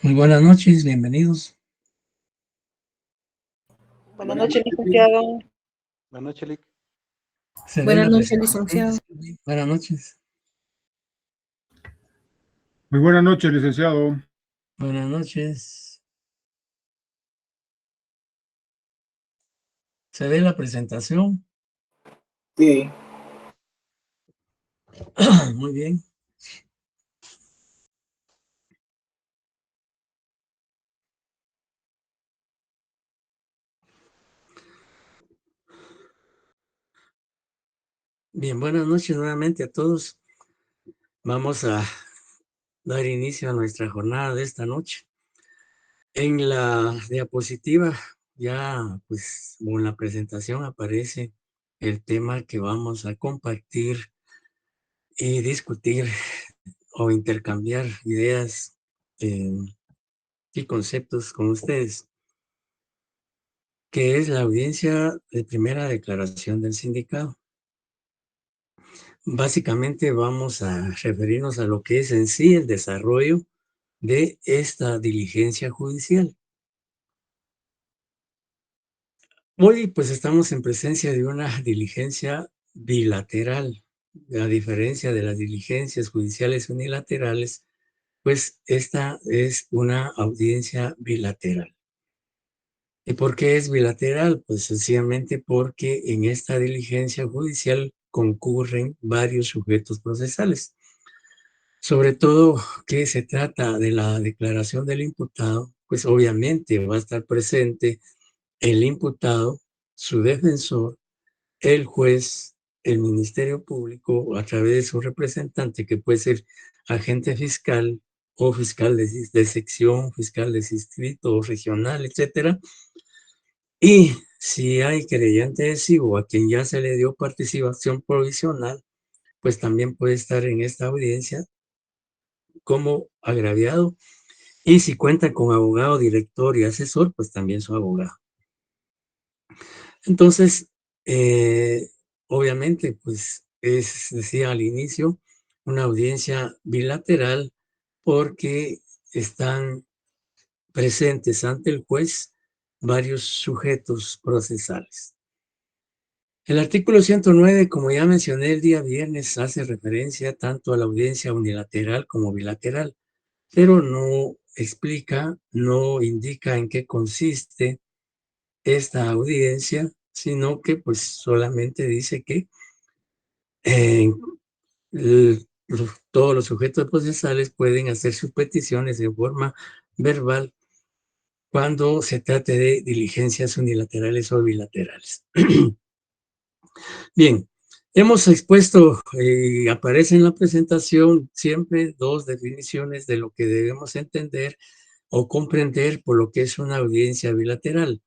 Muy buenas noches, bienvenidos. Buenas noches, licenciado. Buenas noches, Lic. Se ve Buenas la noches, presentación. licenciado. Buenas noches. Muy buenas noches, licenciado. Buenas noches. Se ve la presentación. Sí. Muy bien. Bien, buenas noches nuevamente a todos. Vamos a dar inicio a nuestra jornada de esta noche. En la diapositiva ya, pues, o en la presentación aparece el tema que vamos a compartir y discutir o intercambiar ideas y conceptos con ustedes, que es la audiencia de primera declaración del sindicato. Básicamente vamos a referirnos a lo que es en sí el desarrollo de esta diligencia judicial. Hoy pues estamos en presencia de una diligencia bilateral. A diferencia de las diligencias judiciales unilaterales, pues esta es una audiencia bilateral. ¿Y por qué es bilateral? Pues sencillamente porque en esta diligencia judicial concurren varios sujetos procesales. Sobre todo que se trata de la declaración del imputado, pues obviamente va a estar presente el imputado, su defensor, el juez, el Ministerio Público, a través de su representante, que puede ser agente fiscal o fiscal de sección, fiscal de distrito o regional, etcétera. Y si hay querellante adhesivo a quien ya se le dio participación provisional, pues también puede estar en esta audiencia como agraviado. Y si cuenta con abogado, director y asesor, pues también su abogado. Entonces, obviamente, pues es, decía al inicio, una audiencia bilateral porque están presentes ante el juez varios sujetos procesales. El artículo 109, como ya mencioné el día viernes, hace referencia tanto a la audiencia unilateral como bilateral, pero no explica, no indica en qué consiste esta audiencia, sino que pues solamente dice que eh, todos los sujetos procesales pueden hacer sus peticiones de forma verbal cuando se trate de diligencias unilaterales o bilaterales. Bien, hemos expuesto, aparece en la presentación siempre dos definiciones de lo que debemos entender o comprender por lo que es una audiencia bilateral.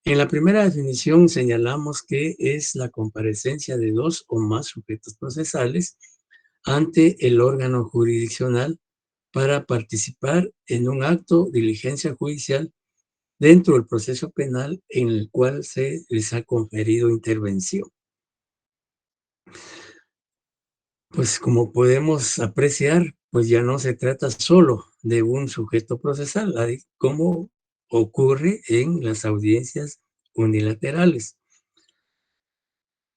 En la primera definición señalamos que es la comparecencia de dos o más sujetos procesales ante el órgano jurisdiccional para participar en un acto, diligencia judicial dentro del proceso penal en el cual se les ha conferido intervención. Pues como podemos apreciar, pues ya no se trata solo de un sujeto procesal, como ocurre en las audiencias unilaterales.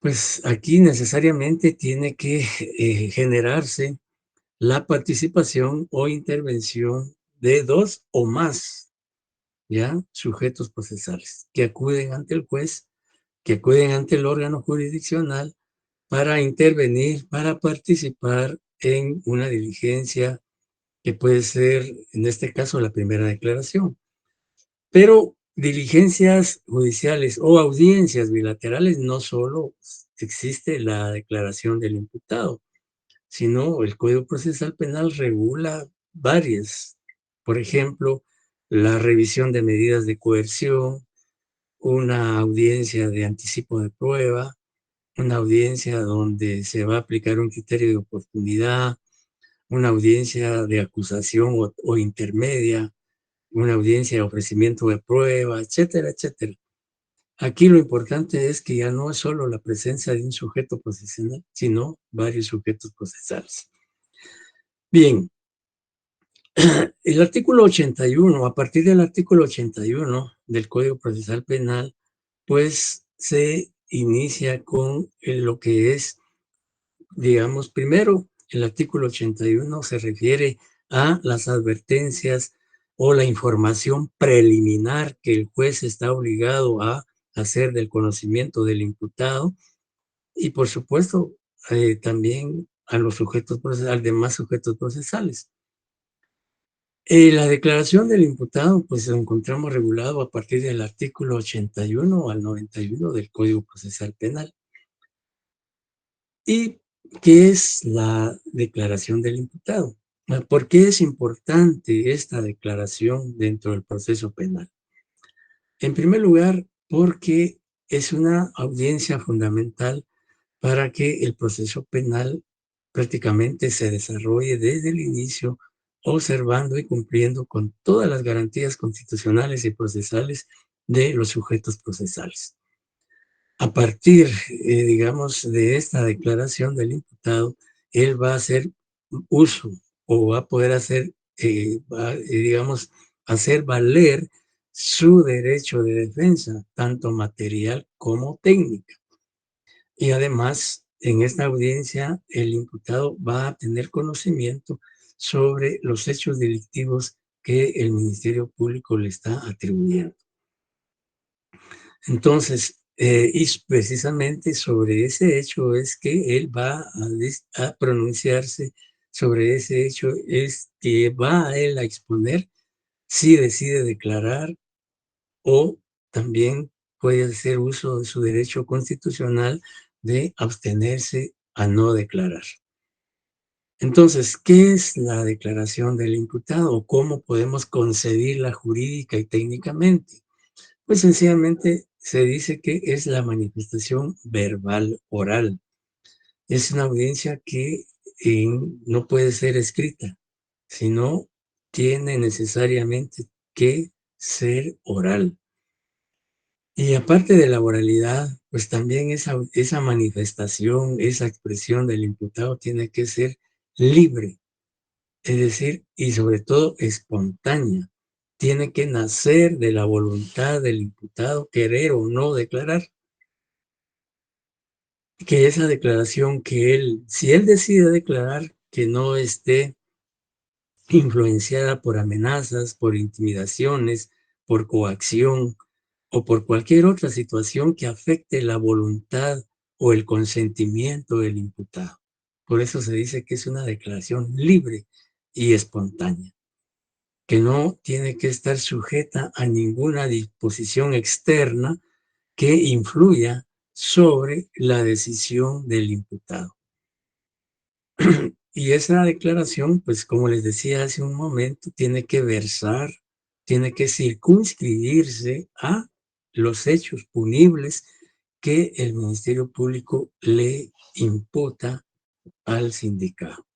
Pues aquí necesariamente tiene que generarse la participación o intervención de dos o más ya sujetos procesales que acuden ante el juez, que acuden ante el órgano jurisdiccional para intervenir, para participar en una diligencia que puede ser, en este caso, la primera declaración. Pero diligencias judiciales o audiencias bilaterales no solo existe la declaración del imputado, sino el Código Procesal Penal regula varias. Por ejemplo, la revisión de medidas de coerción, una audiencia de anticipo de prueba, una audiencia donde se va a aplicar un criterio de oportunidad, una audiencia de acusación o intermedia, una audiencia de ofrecimiento de prueba, etcétera, etcétera. Aquí lo importante es que ya no es solo la presencia de un sujeto procesional, sino varios sujetos procesales. Bien, El artículo 81, a partir del artículo 81 del Código Procesal Penal, pues se inicia con lo que es, digamos, primero, el artículo 81 se refiere a las advertencias o la información preliminar que el juez está obligado a hacer del conocimiento del imputado y, por supuesto, también a los sujetos procesales, demás sujetos procesales. La declaración del imputado, pues lo encontramos regulado a partir del artículo 81 al 91 del Código Procesal Penal. ¿Y qué es la declaración del imputado? ¿Por qué es importante esta declaración dentro del proceso penal? En primer lugar, porque es una audiencia fundamental para que el proceso penal prácticamente se desarrolle desde el inicio, observando y cumpliendo con todas las garantías constitucionales y procesales de los sujetos procesales. A partir, digamos, de esta declaración del imputado, él va a hacer uso o va a poder hacer, digamos, hacer valer su derecho de defensa, tanto material como técnica. Y además, en esta audiencia, el imputado va a tener conocimiento sobre los hechos delictivos que el Ministerio Público le está atribuyendo. Entonces, y precisamente sobre ese hecho es que él va a pronunciarse sobre ese hecho, es que va a él a exponer si decide declarar o también puede hacer uso de su derecho constitucional de abstenerse a no declarar. Entonces, ¿qué es la declaración del imputado? ¿Cómo podemos concebirla jurídica y técnicamente? Pues sencillamente se dice que es la manifestación verbal oral. Es una audiencia que no puede ser escrita, sino tiene necesariamente que ser oral. Y aparte de la oralidad, pues también esa manifestación, esa expresión del imputado tiene que ser libre, es decir, y sobre todo espontánea. Tiene que nacer de la voluntad del imputado querer o no declarar. Que esa declaración que él, si él decide declarar, que no esté influenciada por amenazas, por intimidaciones, por coacción o por cualquier otra situación que afecte la voluntad o el consentimiento del imputado. Por eso se dice que es una declaración libre y espontánea, que no tiene que estar sujeta a ninguna disposición externa que influya sobre la decisión del imputado. Y esa declaración, pues como les decía hace un momento, tiene que versar, tiene que circunscribirse a los hechos punibles que el Ministerio Público le imputa al sindicado.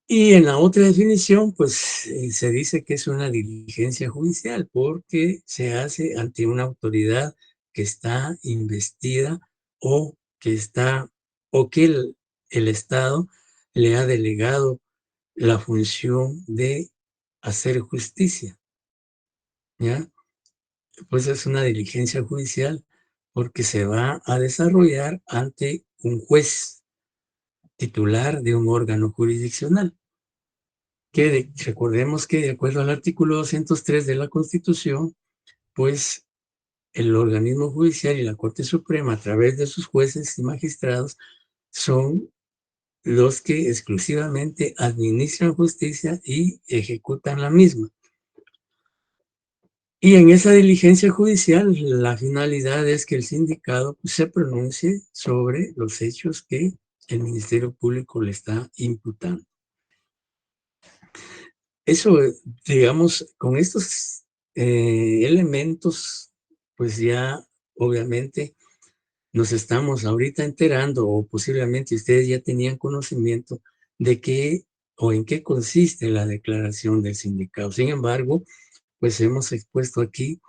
Y en la otra definición, pues se dice que es una diligencia judicial porque se hace ante una autoridad que está investida o que está, o que el Estado le ha delegado la función de hacer justicia, ¿ya? Pues es una diligencia judicial porque se va a desarrollar ante un juez titular de un órgano jurisdiccional. Recordemos que de acuerdo al artículo 203 de la Constitución, pues el organismo judicial y la Corte Suprema, a través de sus jueces y magistrados, son los que exclusivamente administran justicia y ejecutan la misma. Y en esa diligencia judicial, la finalidad es que el sindicado se pronuncie sobre los hechos que el Ministerio Público le está imputando. Eso, digamos, con estos elementos, pues ya obviamente nos estamos ahorita enterando, o posiblemente ustedes ya tenían conocimiento de qué o en qué consiste la declaración del sindicato. Sin embargo, pues hemos expuesto aquí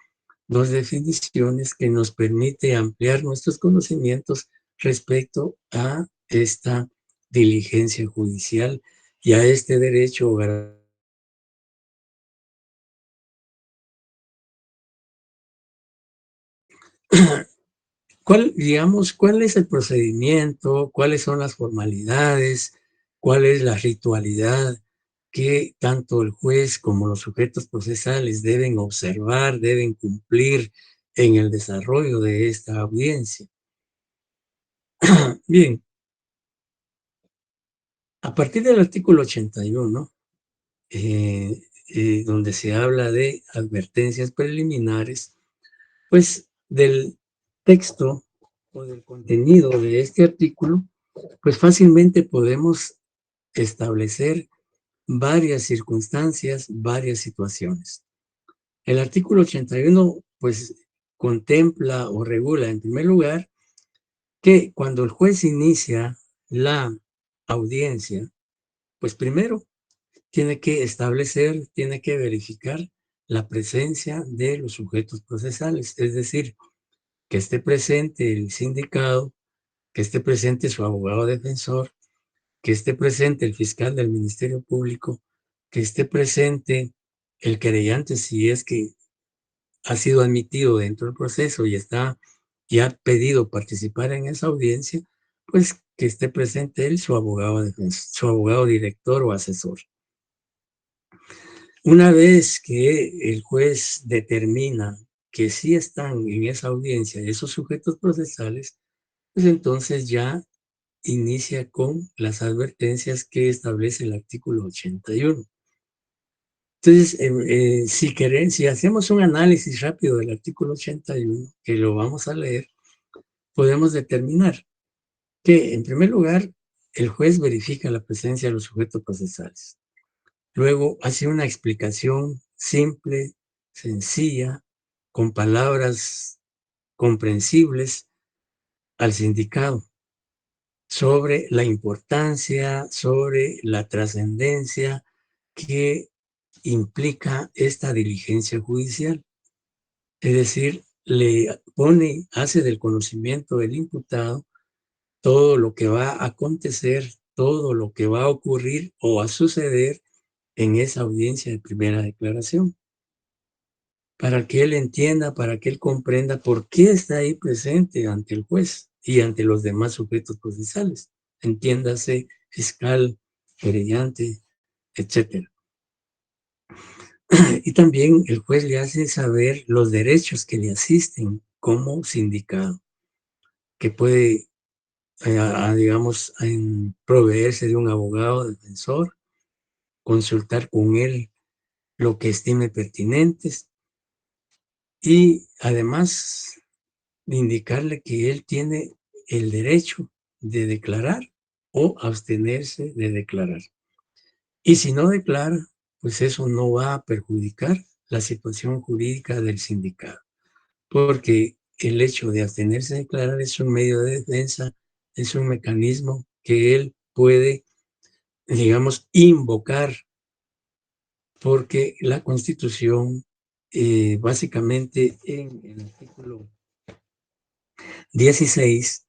dos definiciones que nos permite ampliar nuestros conocimientos respecto a esta diligencia judicial y a este derecho ¿cuál es el procedimiento? ¿Cuáles son las formalidades? ¿Cuál es la ritualidad que tanto el juez como los sujetos procesales deben observar, deben cumplir en el desarrollo de esta audiencia? Bien, a partir del artículo 81, donde se habla de advertencias preliminares, pues del texto o del contenido de este artículo, pues fácilmente podemos establecer varias circunstancias, varias situaciones. El artículo 81, pues, contempla o regula, en primer lugar, que cuando el juez inicia la audiencia, pues primero tiene que establecer, tiene que verificar la presencia de los sujetos procesales, es decir, que esté presente el sindicado, que esté presente su abogado defensor, que esté presente el fiscal del Ministerio Público, que esté presente el querellante si es que ha sido admitido dentro del proceso y ha pedido participar en esa audiencia, pues que esté presente él, su abogado defensor, su abogado director o asesor. Una vez que el juez determina que sí están en esa audiencia esos sujetos procesales, pues entonces ya inicia con las advertencias que establece el artículo 81. Entonces, si hacemos un análisis rápido del artículo 81, que lo vamos a leer, podemos determinar que, en primer lugar, el juez verifica la presencia de los sujetos procesales. Luego hace una explicación simple, sencilla, con palabras comprensibles al sindicado sobre la importancia, sobre la trascendencia que implica esta diligencia judicial. Es decir, hace del conocimiento del imputado todo lo que va a acontecer, todo lo que va a ocurrir o a suceder en esa audiencia de primera declaración, para que él entienda, para que él comprenda por qué está ahí presente ante el juez y ante los demás sujetos procesales. Entiéndase, fiscal, querellante, etcétera. Y también el juez le hace saber los derechos que le asisten como sindicado, que puede, digamos, proveerse de un abogado defensor, consultar con él lo que estime pertinentes y además de indicarle que él tiene el derecho de declarar o abstenerse de declarar. Y si no declara, pues eso no va a perjudicar la situación jurídica del sindicado, porque el hecho de abstenerse de declarar es un medio de defensa, es un mecanismo que él puede, digamos, invocar, porque la Constitución, básicamente en el artículo 16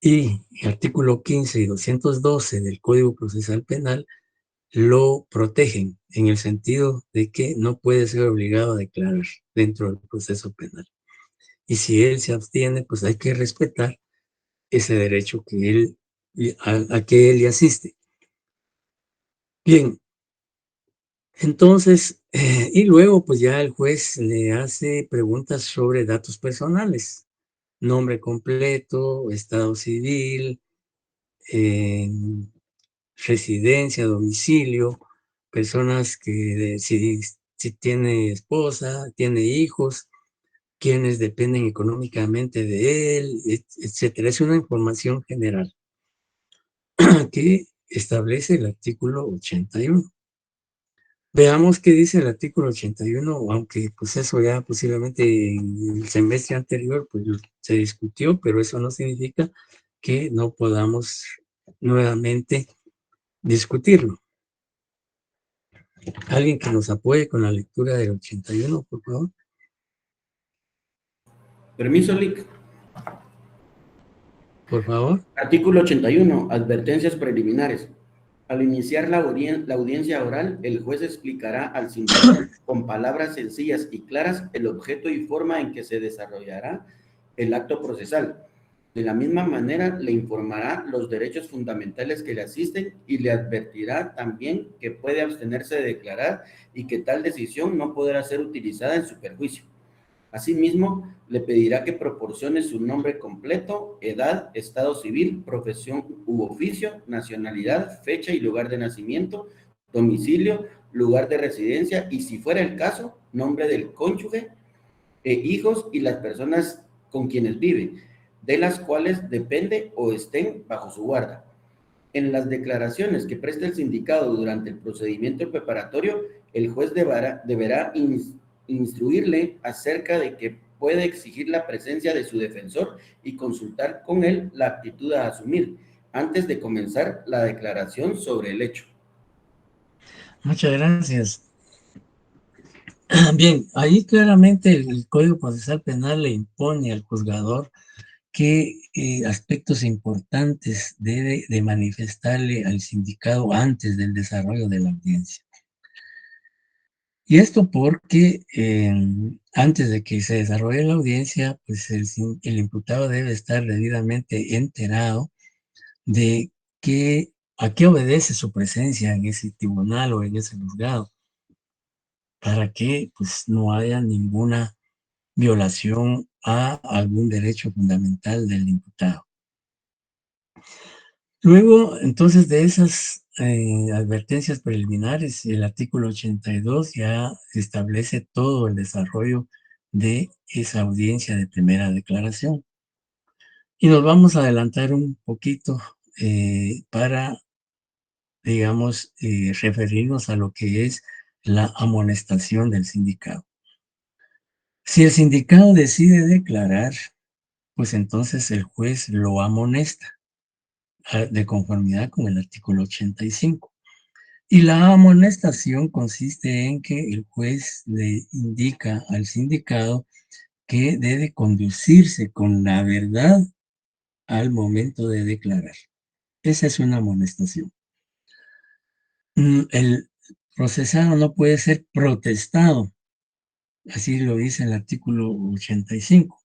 y el artículo 15 y 212 del Código Procesal Penal, lo protegen en el sentido de que no puede ser obligado a declarar dentro del proceso penal. Y si él se abstiene, pues hay que respetar ese derecho que a que él le asiste. Bien, entonces, y luego pues ya el juez le hace preguntas sobre datos personales, nombre completo, estado civil, eh, residencia, domicilio, personas que si tiene esposa, tiene hijos, quienes dependen económicamente de él, etcétera. Es una información general que establece el artículo 81. Veamos qué dice el artículo 81, aunque pues eso ya posiblemente en el semestre anterior pues se discutió, pero eso no significa que no podamos nuevamente discutirlo. Alguien que nos apoye con la lectura del 81, por favor. Permiso, Lic. Por favor. Artículo 81. Advertencias preliminares. Al iniciar la audiencia oral, el juez explicará al sindicado con palabras sencillas y claras el objeto y forma en que se desarrollará el acto procesal. De la misma manera, le informará los derechos fundamentales que le asisten y le advertirá también que puede abstenerse de declarar y que tal decisión no podrá ser utilizada en su perjuicio. Asimismo, le pedirá que proporcione su nombre completo, edad, estado civil, profesión u oficio, nacionalidad, fecha y lugar de nacimiento, domicilio, lugar de residencia y, si fuera el caso, nombre del cónyuge, hijos y las personas con quienes vive, de las cuales depende o estén bajo su guarda. En las declaraciones que preste el sindicado durante el procedimiento preparatorio, el juez deberá instruirle acerca de que puede exigir la presencia de su defensor y consultar con él la actitud a asumir antes de comenzar la declaración sobre el hecho. Muchas gracias. Bien, ahí claramente el Código Procesal Penal le impone al juzgador qué aspectos importantes debe de manifestarle al sindicado antes del desarrollo de la audiencia. Y esto porque antes de que se desarrolle la audiencia, pues el imputado debe estar debidamente enterado de a qué obedece su presencia en ese tribunal o en ese juzgado, para que pues no haya ninguna violación a algún derecho fundamental del imputado. Luego, entonces, de esas advertencias preliminares, el artículo 82 ya establece todo el desarrollo de esa audiencia de primera declaración. Y nos vamos a adelantar un poquito para, digamos, referirnos a lo que es la amonestación del sindicado. Si el sindicado decide declarar, pues entonces el juez lo amonesta de conformidad con el artículo 85. Y la amonestación consiste en que el juez le indica al sindicado que debe conducirse con la verdad al momento de declarar. Esa es una amonestación. El procesado no puede ser protestado, así lo dice el artículo 85.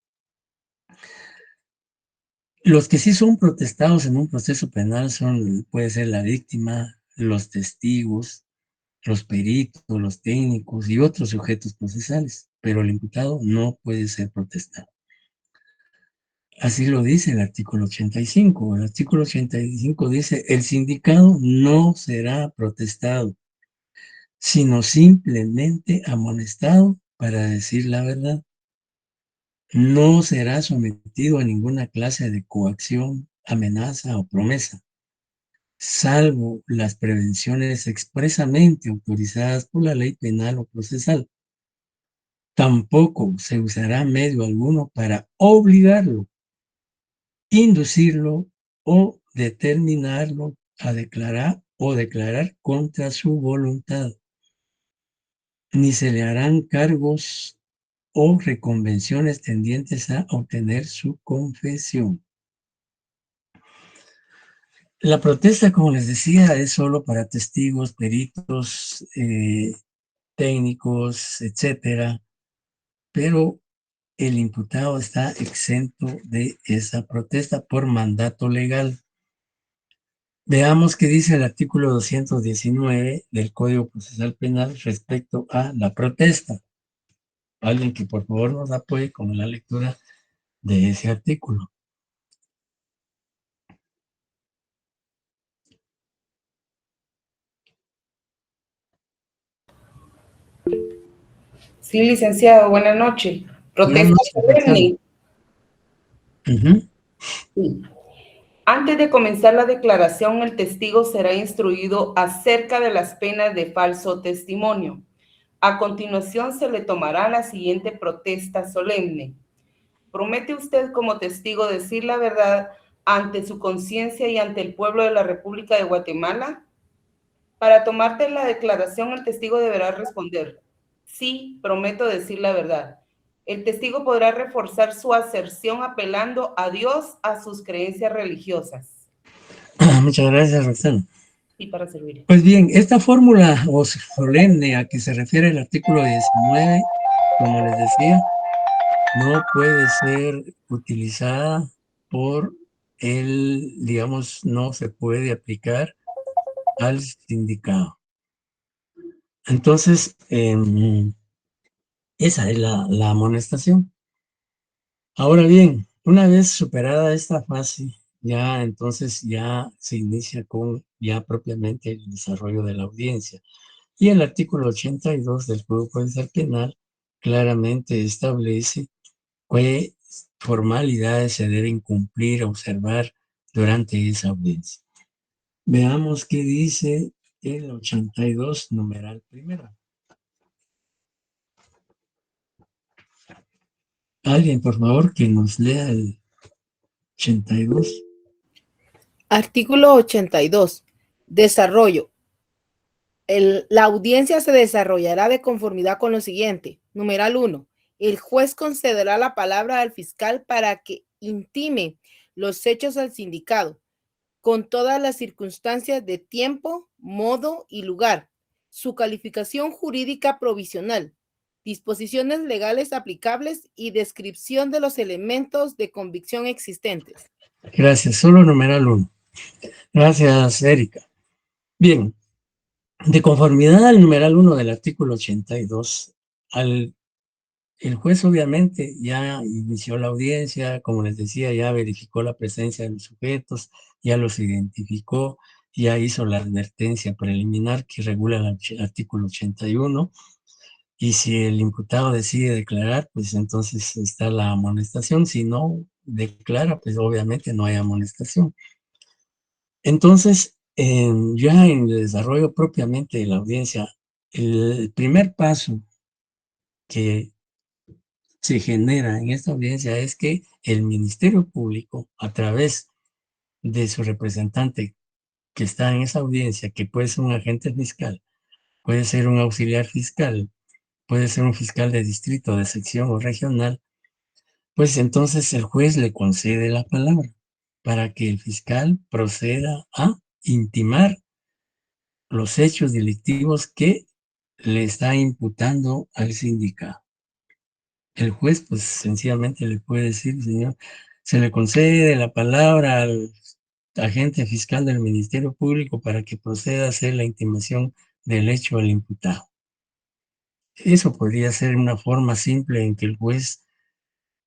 Los que sí son protestados en un proceso penal puede ser la víctima, los testigos, los peritos, los técnicos y otros sujetos procesales, pero el imputado no puede ser protestado. Así lo dice el artículo 85. El artículo 85 dice: el sindicado no será protestado, sino simplemente amonestado para decir la verdad. No será sometido a ninguna clase de coacción, amenaza o promesa, salvo las prevenciones expresamente autorizadas por la ley penal o procesal. Tampoco se usará medio alguno para obligarlo, inducirlo o determinarlo a declarar o declarar contra su voluntad. Ni se le harán cargos o reconvenciones tendientes a obtener su confesión. La protesta, como les decía, es solo para testigos, peritos, técnicos, etcétera, pero el imputado está exento de esa protesta por mandato legal. Veamos qué dice el artículo 219 del Código Procesal Penal respecto a la protesta. Alguien que por favor nos apoye con la lectura de ese artículo. Sí, licenciado, buenas noches. Protesta solemne. Sí. Antes de comenzar la declaración, el testigo será instruido acerca de las penas de falso testimonio. A continuación se le tomará la siguiente protesta solemne. ¿Promete usted como testigo decir la verdad ante su conciencia y ante el pueblo de la República de Guatemala? Para tomarte la declaración, el testigo deberá responder: sí, prometo decir la verdad. El testigo podrá reforzar su aserción apelando a Dios, a sus creencias religiosas. Muchas gracias, Roxana. Y para servir. Pues bien, esta fórmula o solemne a que se refiere el artículo 19, como les decía, no puede ser utilizada por digamos, no se puede aplicar al sindicado. Entonces, esa es la amonestación. Ahora bien, una vez superada esta fase, ya entonces ya se inicia con ya propiamente el desarrollo de la audiencia. Y el artículo 82 del Código Procesal Penal claramente establece qué formalidades se deben cumplir, observar durante esa audiencia. Veamos qué dice el 82, numeral primero. Alguien, por favor, que nos lea el 82. Artículo 82. Desarrollo. La audiencia se desarrollará de conformidad con lo siguiente. Numeral 1. El juez concederá la palabra al fiscal para que intime los hechos al sindicado, con todas las circunstancias de tiempo, modo y lugar, su calificación jurídica provisional, disposiciones legales aplicables y descripción de los elementos de convicción existentes. Gracias, solo numeral 1. Gracias, Erika. Bien, de conformidad al numeral 1 del artículo 82, el juez obviamente ya inició la audiencia, como les decía, ya verificó la presencia de los sujetos, ya los identificó, ya hizo la advertencia preliminar que regula el artículo 81, y si el imputado decide declarar, pues entonces está la amonestación. Si no declara, pues obviamente no hay amonestación. Entonces, ya en el desarrollo propiamente de la audiencia, el primer paso que se genera en esta audiencia es que el Ministerio Público, a través de su representante que está en esa audiencia, que puede ser un agente fiscal, puede ser un auxiliar fiscal, puede ser un fiscal de distrito, de sección o regional, pues entonces el juez le concede la palabra para que el fiscal proceda a intimar los hechos delictivos que le está imputando al sindicado. El juez, pues sencillamente le puede decir, señor, se le concede la palabra al agente fiscal del Ministerio Público para que proceda a hacer la intimación del hecho al imputado. Eso podría ser una forma simple en que el juez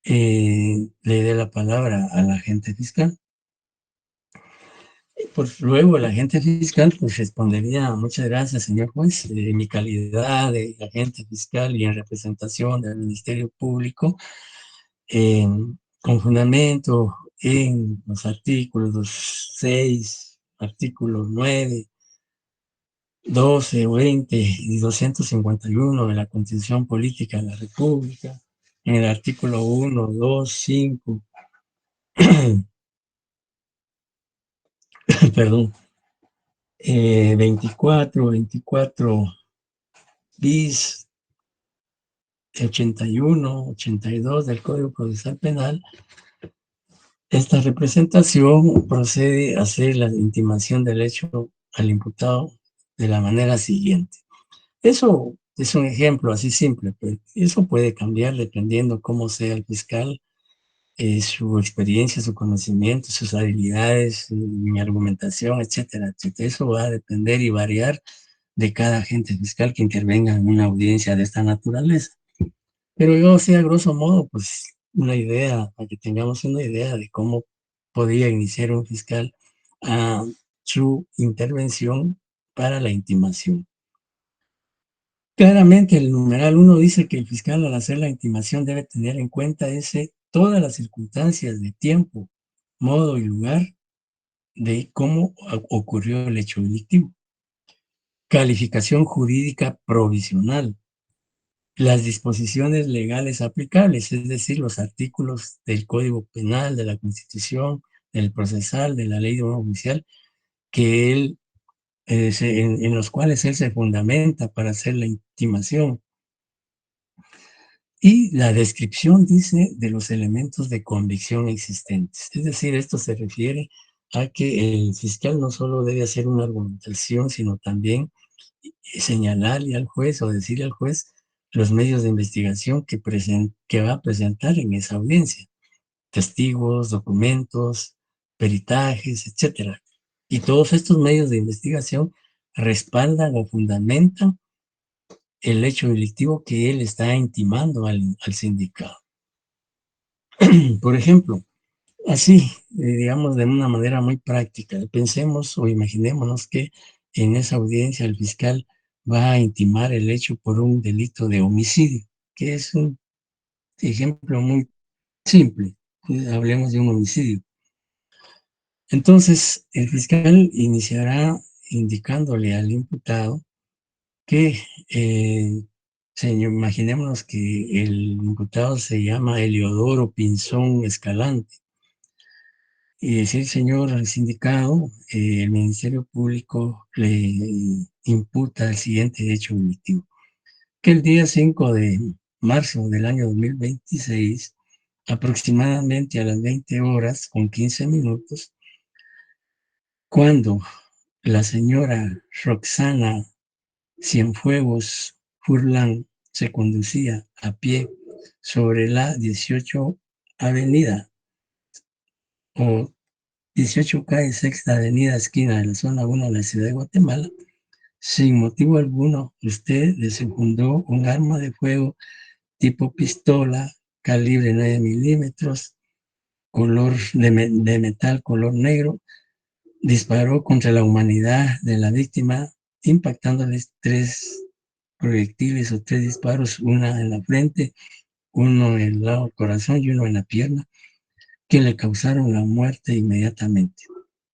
le dé la palabra al agente fiscal. Pues luego el agente fiscal pues respondería: muchas gracias, señor juez, en mi calidad de agente fiscal y en representación del Ministerio Público, con fundamento en los artículos 6, artículos 9, 12, 20 y 251 de la Constitución Política de la República, en el artículo 1, 2, 5, perdón, 24 bis, 81, 82 del Código Procesal Penal, esta representación procede a hacer la intimación del hecho al imputado de la manera siguiente. Eso es un ejemplo así simple, pero eso puede cambiar dependiendo cómo sea el fiscal, su experiencia, su conocimiento, sus habilidades, mi argumentación, etcétera, etcétera. Eso va a depender y variar de cada agente fiscal que intervenga en una audiencia de esta naturaleza. Pero yo, a grosso modo, pues una idea, para que tengamos una idea de cómo podría iniciar un fiscal su intervención para la intimación. Claramente el numeral 1 dice que el fiscal al hacer la intimación debe tener en cuenta todas las circunstancias de tiempo, modo y lugar de cómo ocurrió el hecho delictivo. Calificación jurídica provisional. Las disposiciones legales aplicables, es decir, los artículos del Código Penal, de la Constitución, del procesal, de la ley de orden oficial, que él, en los cuales él se fundamenta para hacer la intimación. Y la descripción, dice, de los elementos de convicción existentes. Es decir, esto se refiere a que el fiscal no solo debe hacer una argumentación, sino también señalarle al juez o decirle al juez los medios de investigación que va a presentar en esa audiencia, testigos, documentos, peritajes, etcétera. Y todos estos medios de investigación respaldan o fundamentan el hecho delictivo que él está intimando al sindicato. Por ejemplo, así, digamos, de una manera muy práctica, pensemos o imaginémonos que en esa audiencia el fiscal va a intimar el hecho por un delito de homicidio, que es un ejemplo muy simple. Hablemos de un homicidio. Entonces, el fiscal iniciará indicándole al imputado que, imaginémonos que el imputado se llama Eliodoro Pinzón Escalante, y decir, señor sindicado, el Ministerio Público le imputa el siguiente hecho delictivo, que el día 5 de marzo del año 2026, aproximadamente a las 20 horas con 15 minutos, cuando la señora Roxana Cienfuegos Furlan se conducía a pie sobre la 18 Avenida o 18 calle Sexta Avenida, esquina de la zona 1 de la ciudad de Guatemala, sin motivo alguno, usted desenfundó un arma de fuego tipo pistola, calibre 9 milímetros, color de metal color negro, disparó contra la humanidad de la víctima, impactándoles 3 proyectiles o 3 disparos, una en la frente, uno en el lado del corazón y uno en la pierna, que le causaron la muerte inmediatamente,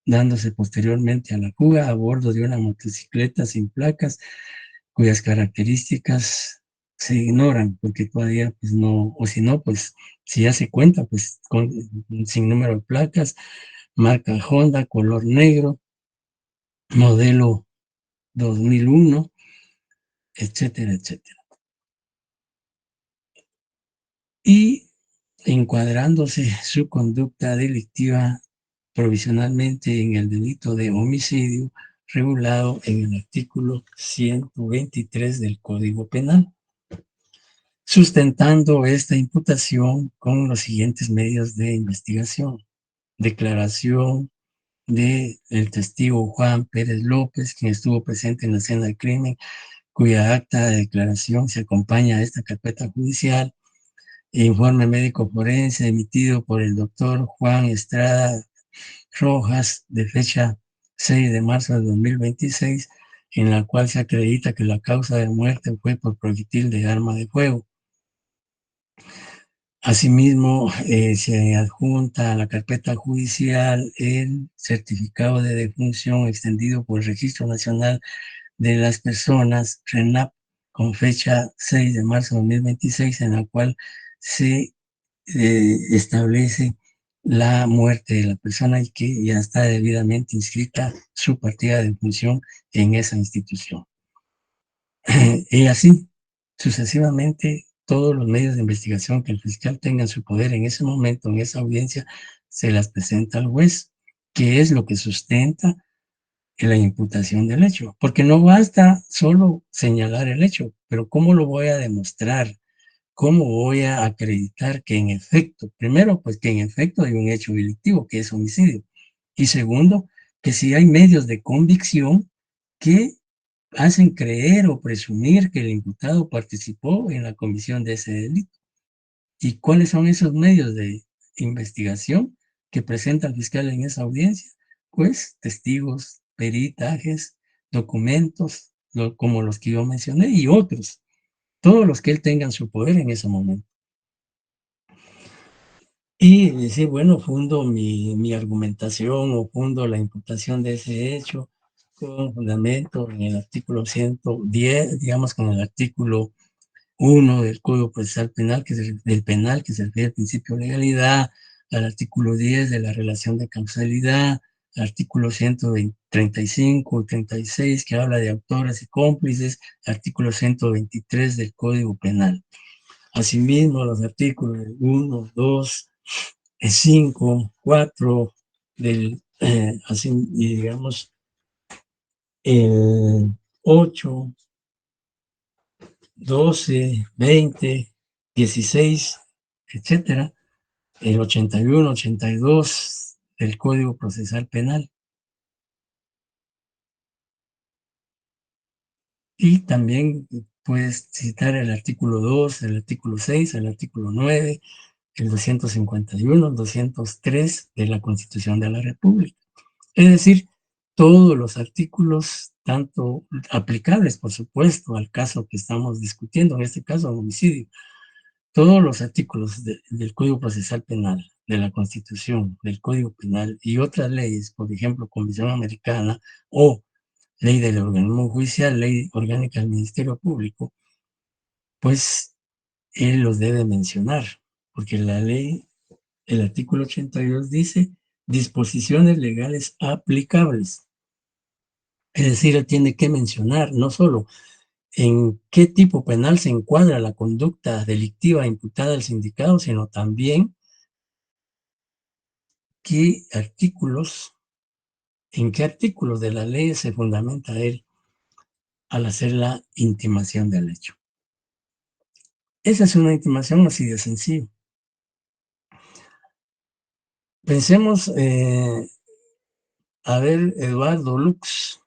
dándose posteriormente a la fuga a bordo de una motocicleta sin placas, cuyas características se ignoran, porque todavía pues no, o si no, pues si ya se cuenta, pues sin número de placas, marca Honda, color negro, modelo 2001, etcétera, etcétera. Y encuadrándose su conducta delictiva provisionalmente en el delito de homicidio regulado en el artículo 123 del Código Penal, sustentando esta imputación con los siguientes medios de investigación: declaración del testigo Juan Pérez López, quien estuvo presente en la escena del crimen, cuya acta de declaración se acompaña a esta carpeta judicial, informe médico forense emitido por el doctor Juan Estrada Rojas, de fecha 6 de marzo de 2026, en la cual se acredita que la causa de muerte fue por proyectil de arma de fuego. Asimismo, se adjunta a la carpeta judicial el certificado de defunción extendido por el Registro Nacional de las Personas, RENAP, con fecha 6 de marzo de 2026, en la cual se establece la muerte de la persona y que ya está debidamente inscrita su partida de función en esa institución. Y así, sucesivamente, todos los medios de investigación que el fiscal tenga en su poder en ese momento, en esa audiencia, se las presenta al juez, que es lo que sustenta la imputación del hecho. Porque no basta solo señalar el hecho, pero ¿cómo lo voy a demostrar? ¿Cómo voy a acreditar que en efecto, primero, pues que en efecto hay un hecho delictivo, que es homicidio? Y segundo, que si hay medios de convicción que hacen creer o presumir que el imputado participó en la comisión de ese delito. ¿Y cuáles son esos medios de investigación que presenta el fiscal en esa audiencia? Pues testigos, peritajes, documentos, como los que yo mencioné, y otros, todos los que él tenga en su poder en ese momento. Y decir, bueno, fundo mi argumentación o fundo la imputación de ese hecho con fundamento en el artículo 110, digamos, con el artículo 1 del Código Procesal Penal, del penal, que se refiere al principio de legalidad, al artículo 10 de la relación de causalidad, al artículo 135 y 36, que habla de autores y cómplices, artículo 123 del Código Penal. Asimismo, los artículos 1, 2, 5, 4 del así, digamos, el 8, 12, 20, 16, etcétera, el 81, 82 del Código Procesal Penal. Y también puedes citar el artículo 2, el artículo 6, el artículo 9, el 251, el 203 de la Constitución de la República. Es decir, todos los artículos, tanto aplicables, por supuesto, al caso que estamos discutiendo, en este caso, homicidio, todos los artículos del Código Procesal Penal, de la Constitución, del Código Penal y otras leyes, por ejemplo, Convención Americana o Ley del Organismo Judicial, Ley Orgánica del Ministerio Público, pues él los debe mencionar, porque la ley, el artículo 82 dice disposiciones legales aplicables. Es decir, él tiene que mencionar no solo en qué tipo penal se encuadra la conducta delictiva imputada al sindicado, sino también qué artículos, en qué artículos de la ley se fundamenta él al hacer la intimación del hecho. Esa es una intimación así de sencillo. Pensemos, a ver, Eduardo Lux,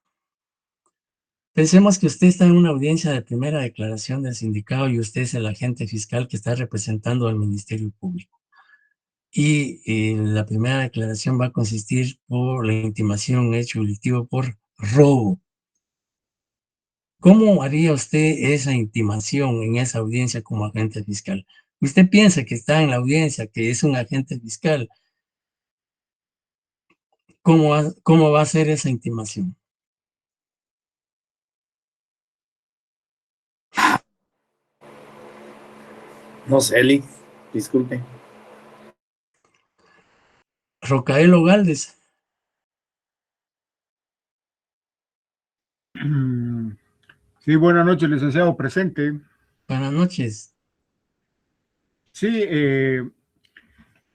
pensemos que usted está en una audiencia de primera declaración del sindicato y usted es el agente fiscal que está representando al Ministerio Público. Y la primera declaración va a consistir por la intimación hecho delictivo por robo. ¿Cómo haría usted esa intimación en esa audiencia como agente fiscal? Usted piensa que está en la audiencia, que es un agente fiscal. ¿Cómo va a ser esa intimación? No sé, Lick, disculpe. Rocaelo Galdes. Sí, buenas noches, licenciado, presente. Buenas noches. Sí,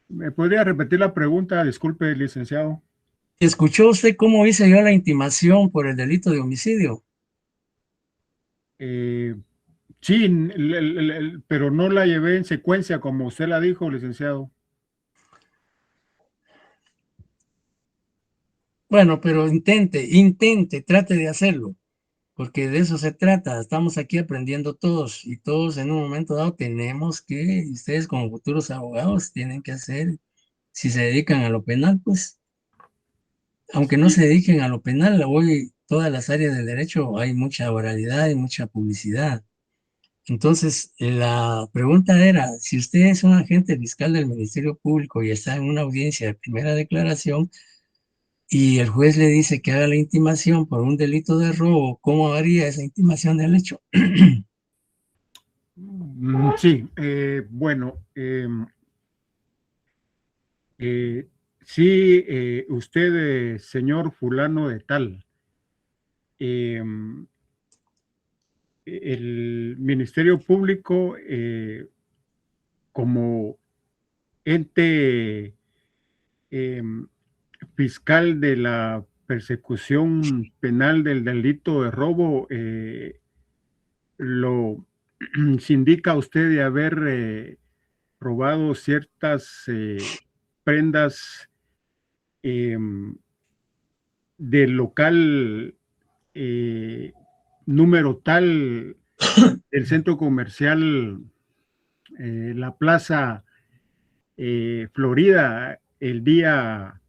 ¿me podría repetir la pregunta? Disculpe, licenciado. ¿Escuchó usted cómo hice yo la intimación por el delito de homicidio? Sí, pero no la llevé en secuencia como usted la dijo, licenciado. Bueno, pero intente, trate de hacerlo, porque de eso se trata. Estamos aquí aprendiendo todos y todos en un momento dado tenemos que, ustedes como futuros abogados tienen que hacer, si se dedican a lo penal, pues, aunque no se dediquen a lo penal, hoy todas las áreas del derecho hay mucha oralidad y mucha publicidad. Entonces, la pregunta era, si usted es un agente fiscal del Ministerio Público y está en una audiencia de primera declaración y el juez le dice que haga la intimación por un delito de robo, ¿cómo haría esa intimación del hecho? Sí, bueno, sí, usted, señor fulano de tal, el Ministerio Público, como ente fiscal de la persecución penal del delito de robo, lo sindica a usted de haber robado ciertas prendas del local número tal del centro comercial La Plaza Florida el día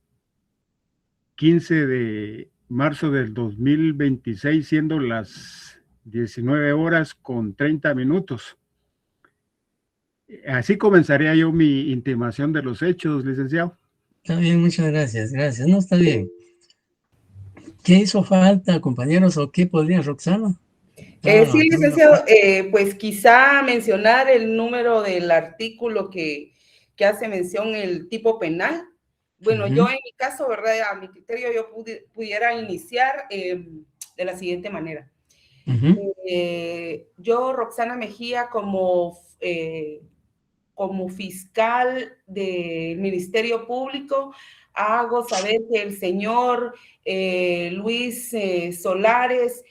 15 de marzo del 2026, siendo las 19 horas con 30 minutos. Así comenzaría yo mi intimación de los hechos, licenciado. Está bien, muchas gracias, gracias. No, está bien. ¿Qué hizo falta, compañeros, o qué podría, Roxana? Sí, licenciado, pues quizá mencionar el número del artículo que hace mención el tipo penal. Bueno, yo en mi caso, ¿verdad? A mi criterio, yo pudiera iniciar de la siguiente manera. Yo, Roxana Mejía, como fiscal del Ministerio Público, hago saber que el señor Luis Solares,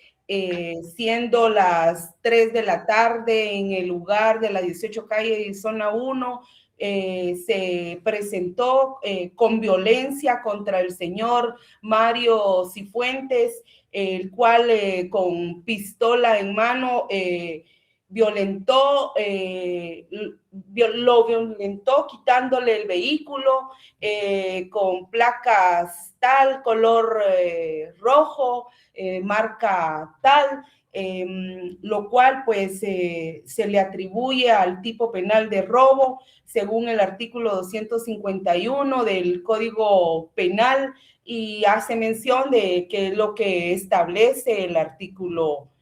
siendo las 3 de la tarde en el lugar de la 18 calle y zona 1, se presentó con violencia contra el señor Mario Cifuentes, el cual con pistola en mano lo violentó quitándole el vehículo con placas tal, color rojo, marca tal, lo cual pues se le atribuye al tipo penal de robo según el artículo 251 del Código Penal, y hace mención de que es lo que establece el artículo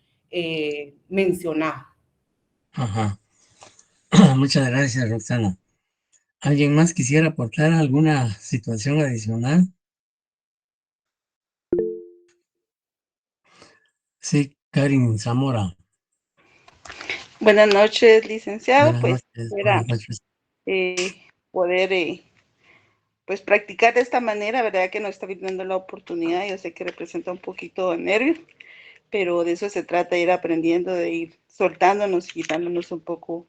mencionado. Ajá. Muchas gracias, Roxana. ¿Alguien más quisiera aportar alguna situación adicional? Sí, Karin Zamora. Buenas noches, licenciado. Buenas Pues noches. quisiera Buenas noches. poder pues practicar de esta manera, ¿verdad? Que nos está brindando la oportunidad. Yo sé que representa un poquito de nervio, pero de eso se trata, ir aprendiendo, de ir soltándonos y quitándonos un poco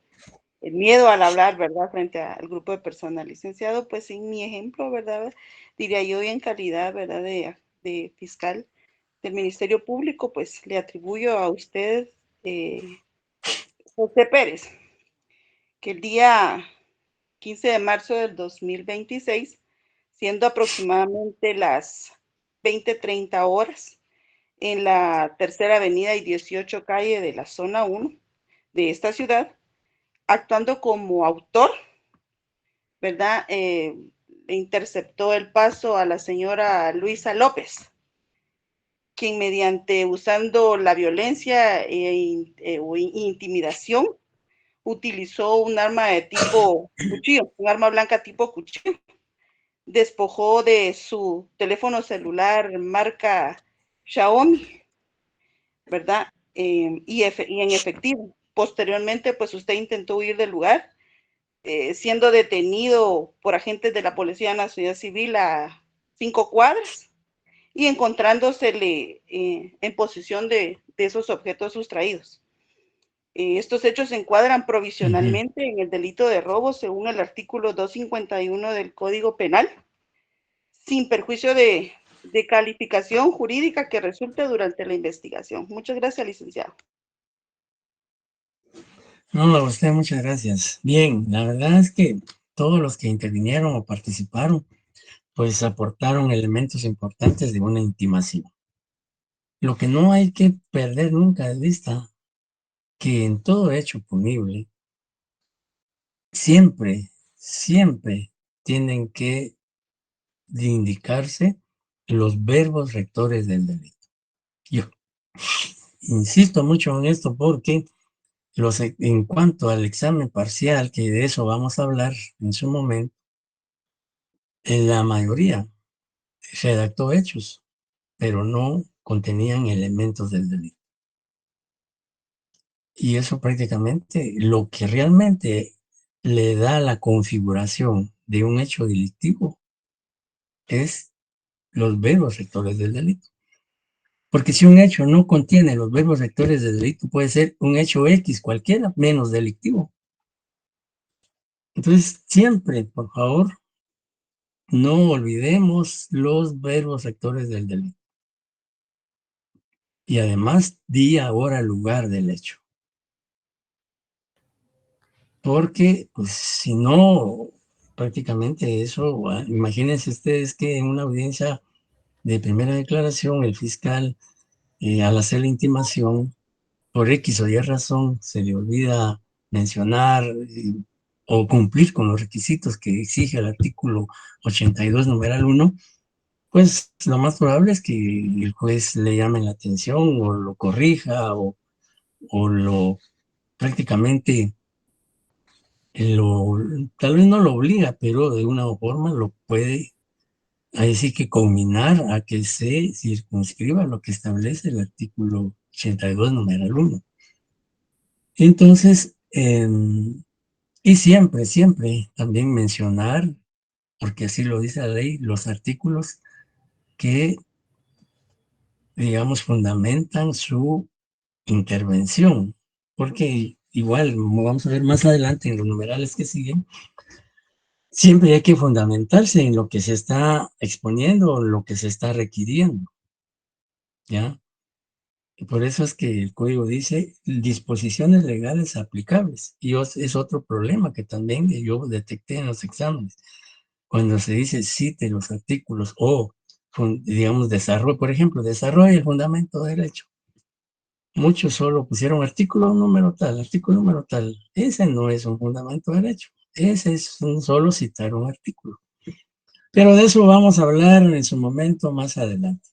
el miedo al hablar, ¿verdad? Frente al grupo de personas. Licenciado, pues en mi ejemplo, ¿verdad? Diría yo, en calidad, ¿verdad? De fiscal del Ministerio Público, pues le atribuyo a usted, José Pérez, que el día 15 de marzo del 2026, siendo aproximadamente las 20:30 horas, en la Tercera Avenida y 18 calle de la zona 1 de esta ciudad, actuando como autor, ¿verdad? Interceptó el paso a la señora Luisa López, quien mediante usando la violencia o intimidación, utilizó un arma de tipo cuchillo, un arma blanca tipo cuchillo. Despojó de su teléfono celular marca Xiaomi, ¿verdad? Y en efectivo. Posteriormente, pues usted intentó huir del lugar, siendo detenido por agentes de la Policía Nacional Civil a 5 cuadras y encontrándosele en posesión de esos objetos sustraídos. Estos hechos se encuadran provisionalmente en el delito de robo según el artículo 251 del Código Penal, sin perjuicio de calificación jurídica que resulte durante la investigación. Muchas gracias, licenciado. No, a usted muchas gracias. Bien, la verdad es que todos los que intervinieron o participaron, pues aportaron elementos importantes de una intimación. Lo que no hay que perder nunca de vista, que en todo hecho punible, siempre tienen que indicarse los verbos rectores del delito. Yo insisto mucho en esto porque en cuanto al examen parcial, que de eso vamos a hablar en su momento, en la mayoría redactó hechos, pero no contenían elementos del delito. Y eso prácticamente lo que realmente le da la configuración de un hecho delictivo es los verbos rectores del delito. Porque si un hecho no contiene los verbos rectores del delito, puede ser un hecho X cualquiera, menos delictivo. Entonces, siempre, por favor, no olvidemos los verbos rectores del delito. Y además, día, hora, lugar del hecho. Porque, pues, si no, prácticamente eso, imagínense ustedes que en una audiencia de primera declaración, el fiscal, al hacer la intimación, por X o Y razón, se le olvida mencionar o cumplir con los requisitos que exige el artículo 82, numeral 1, pues lo más probable es que el juez le llame la atención o lo corrija o lo prácticamente tal vez no lo obliga, pero de una forma lo puede, así que combinar a que se circunscriba lo que establece el artículo 82, numeral 1. Entonces, y siempre también mencionar porque así lo dice la ley, los artículos que, digamos, fundamentan su intervención, porque igual, como vamos a ver más adelante en los numerales que siguen, siempre hay que fundamentarse en lo que se está exponiendo o lo que se está requiriendo, ¿ya? Y por eso es que el código dice disposiciones legales aplicables. Y es otro problema que también yo detecté en los exámenes. Cuando se dice cite los artículos o, digamos, desarrollo, por ejemplo, desarrollo el fundamento de derecho. Muchos solo pusieron artículo número tal, artículo número tal. Ese no es un fundamento de derecho. Ese es un solo citar un artículo. Pero de eso vamos a hablar en su momento más adelante.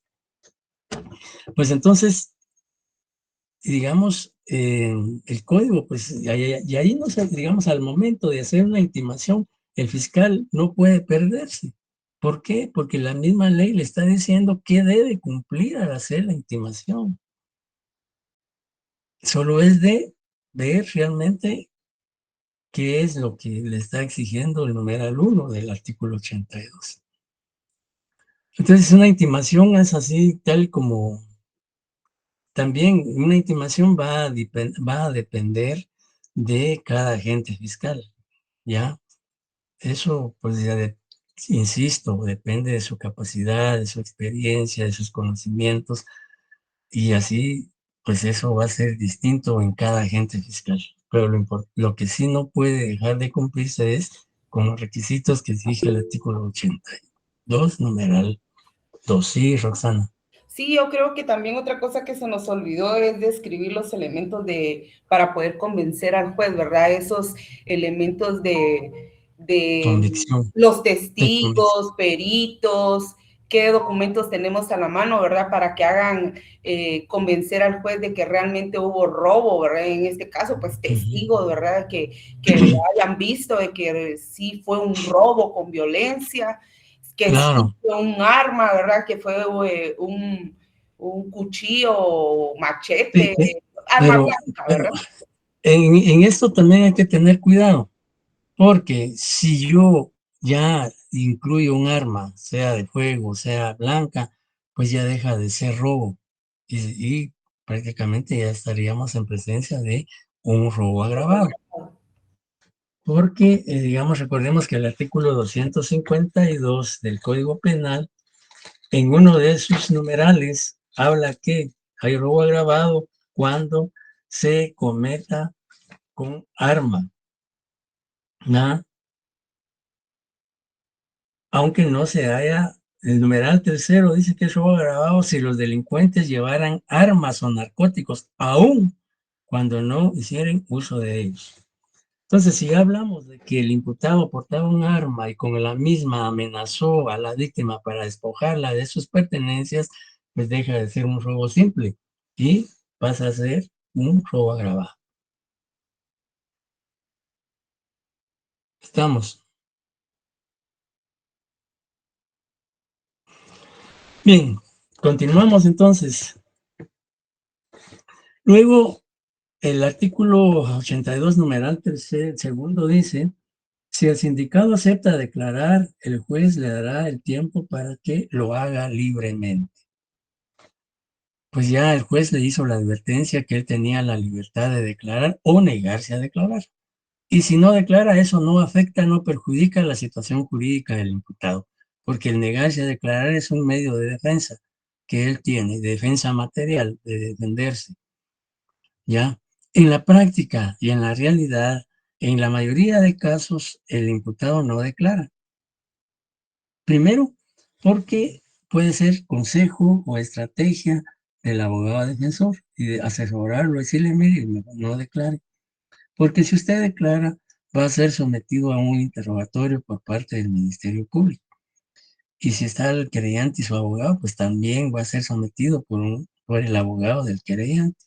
Pues entonces, digamos, el código, pues, y ahí no sé, digamos, al momento de hacer una intimación, el fiscal no puede perderse. ¿Por qué? Porque la misma ley le está diciendo qué debe cumplir al hacer la intimación. Solo es de ver realmente qué es lo que le está exigiendo el numeral 1 del artículo 82. Entonces, una intimación es así, tal como también una intimación va a depender de cada agente fiscal, ¿ya? Eso, pues, insisto, depende de su capacidad, de su experiencia, de sus conocimientos, y así, pues eso va a ser distinto en cada agente fiscal. Pero lo que sí no puede dejar de cumplirse es con los requisitos que exige el artículo 82, numeral 2. Sí, Roxana. Sí, yo creo que también otra cosa que se nos olvidó es describir los elementos para poder convencer al juez, ¿verdad? Esos elementos de Convicción. los De convicción. testigos, peritos, qué documentos tenemos a la mano, ¿verdad? Para que hagan convencer al juez de que realmente hubo robo, ¿verdad? En este caso, pues testigos, ¿verdad? Que hayan visto de que sí fue un robo con violencia, que Claro. sí fue un arma, ¿verdad? Que fue un cuchillo, machete, arma Pero, blanca, pero ¿verdad? en esto también hay que tener cuidado, porque si yo ya incluyo un arma, sea de fuego, sea blanca, pues ya deja de ser robo y prácticamente ya estaríamos en presencia de un robo agravado. Porque, digamos, recordemos que el artículo 252 del Código Penal, en uno de sus numerales, habla que hay robo agravado cuando se cometa con arma, ¿no? Aunque no se haya, el numeral tercero dice que es robo agravado si los delincuentes llevaran armas o narcóticos, aún cuando no hicieran uso de ellos. Entonces, si hablamos de que el imputado portaba un arma y con la misma amenazó a la víctima para despojarla de sus pertenencias, pues deja de ser un robo simple y pasa a ser un robo agravado. Estamos. Bien, continuamos entonces. Luego, el artículo 82, numeral segundo dice, si el sindicado acepta declarar, el juez le dará el tiempo para que lo haga libremente. Pues ya el juez le hizo la advertencia que él tenía la libertad de declarar o negarse a declarar. Y si no declara, eso no afecta, no perjudica la situación jurídica del imputado, porque el negarse a declarar es un medio de defensa que él tiene, de defensa material, de defenderse. ¿Ya? En la práctica y en la realidad, en la mayoría de casos, el imputado no declara. Primero, porque puede ser consejo o estrategia del abogado defensor y de asesorarlo, decirle, mire, no declare. Porque si usted declara, va a ser sometido a un interrogatorio por parte del Ministerio Público. Y si está el querellante y su abogado, pues también va a ser sometido por el abogado del querellante.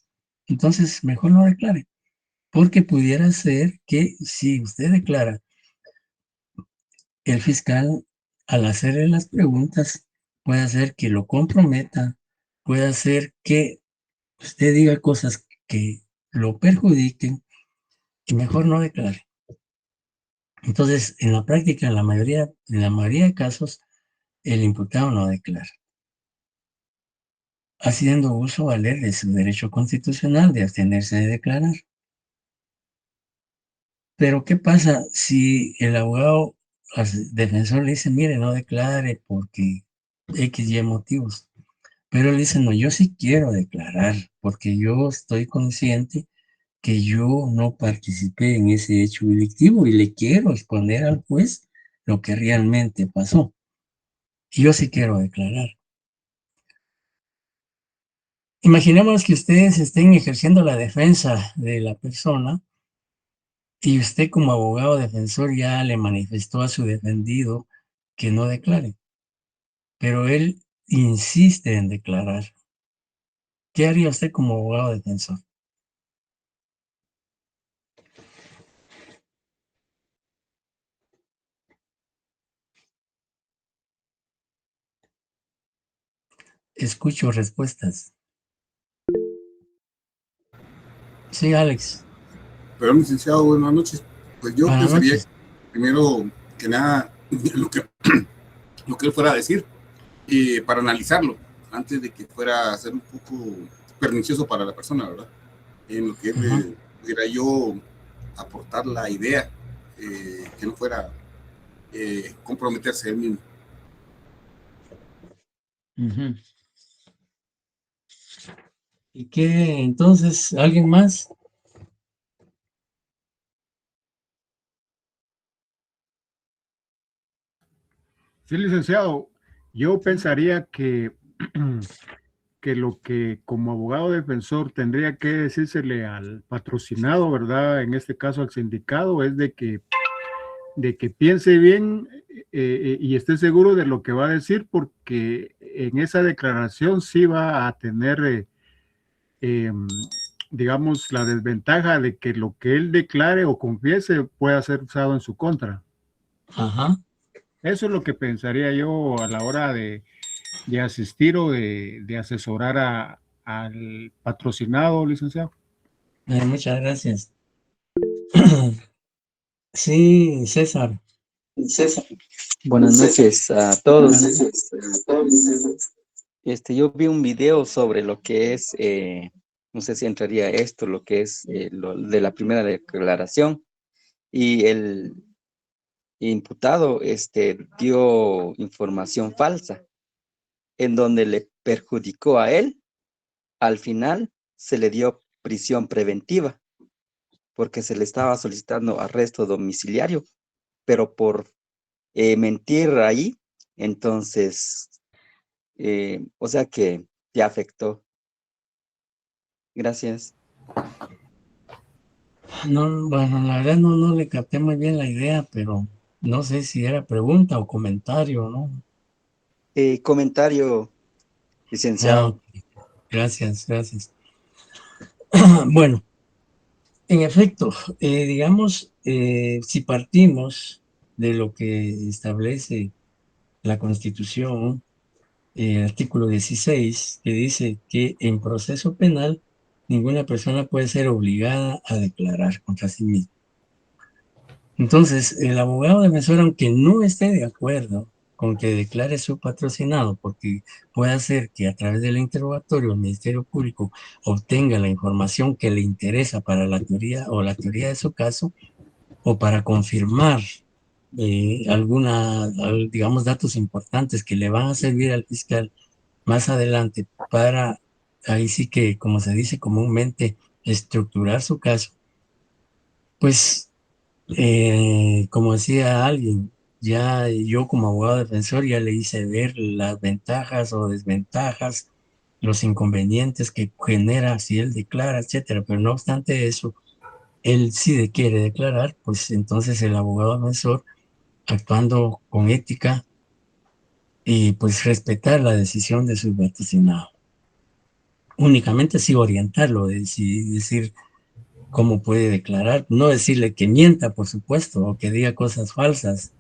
Entonces, mejor no declare. Porque pudiera ser que si usted declara, el fiscal, al hacerle las preguntas, puede hacer que lo comprometa, puede hacer que usted diga cosas que lo perjudiquen y mejor no declare. Entonces, en la práctica, en la mayoría de casos, el imputado no declara, haciendo uso valer de su derecho constitucional de abstenerse de declarar. Pero, ¿qué pasa si el abogado defensor le dice, mire, no declare porque X y motivos? Pero él dice, no, yo sí quiero declarar porque yo estoy consciente que yo no participé en ese hecho delictivo y le quiero exponer al juez lo que realmente pasó. Y yo sí quiero declarar. Imaginemos que ustedes estén ejerciendo la defensa de la persona y usted como abogado defensor ya le manifestó a su defendido que no declare, pero él insiste en declarar. ¿Qué haría usted como abogado defensor? Escucho respuestas. Sí, Alex. Perdón, licenciado, buenas noches. Pues yo Buenas pensaría, noches. primero que nada, lo que él fuera a decir, para analizarlo, antes de que fuera a ser un poco pernicioso para la persona, ¿verdad? En lo que pudiera yo aportar la idea, que no fuera comprometerse él mismo. ¿Y qué entonces? ¿Alguien más? Sí, licenciado, yo pensaría que, que lo que como abogado defensor tendría que decírsele al patrocinado, ¿verdad? En este caso al sindicado, es de que piense bien y esté seguro de lo que va a decir, porque en esa declaración sí va a tener, digamos, la desventaja de que lo que él declare o confiese pueda ser usado en su contra. Ajá. Eso es lo que pensaría yo a la hora de asistir o de asesorar al patrocinado, licenciado. Muchas gracias. Sí, César. Buenas noches a todos. Yo vi un video sobre lo que es, no sé si entraría esto, lo que es lo de la primera declaración, y el imputado dio información falsa en donde le perjudicó a él. Al final se le dio prisión preventiva porque se le estaba solicitando arresto domiciliario, pero por mentir ahí, entonces, o sea que te afectó. Gracias. No, bueno, la verdad no le capté muy bien la idea, pero no sé si era pregunta o comentario, ¿no? Comentario, licenciado. Gracias. Bueno, en efecto, digamos, si partimos de lo que establece la Constitución, artículo 16, que dice que en proceso penal ninguna persona puede ser obligada a declarar contra sí misma. Entonces, el abogado defensor, aunque no esté de acuerdo con que declare su patrocinado, porque puede hacer que a través del interrogatorio el Ministerio Público obtenga la información que le interesa para la teoría o la teoría de su caso, o para confirmar digamos, datos importantes que le van a servir al fiscal más adelante para, ahí sí que, como se dice comúnmente, estructurar su caso, pues, como decía alguien, ya yo como abogado defensor ya le hice ver las ventajas o desventajas, los inconvenientes que genera si él declara, etcétera, pero no obstante eso, él sí quiere declarar, pues entonces el abogado defensor, actuando con ética y pues respetar la decisión de su vaticinado. Únicamente sí orientarlo, decir cómo puede declarar, no decirle que mienta, por supuesto, o que diga cosas falsas,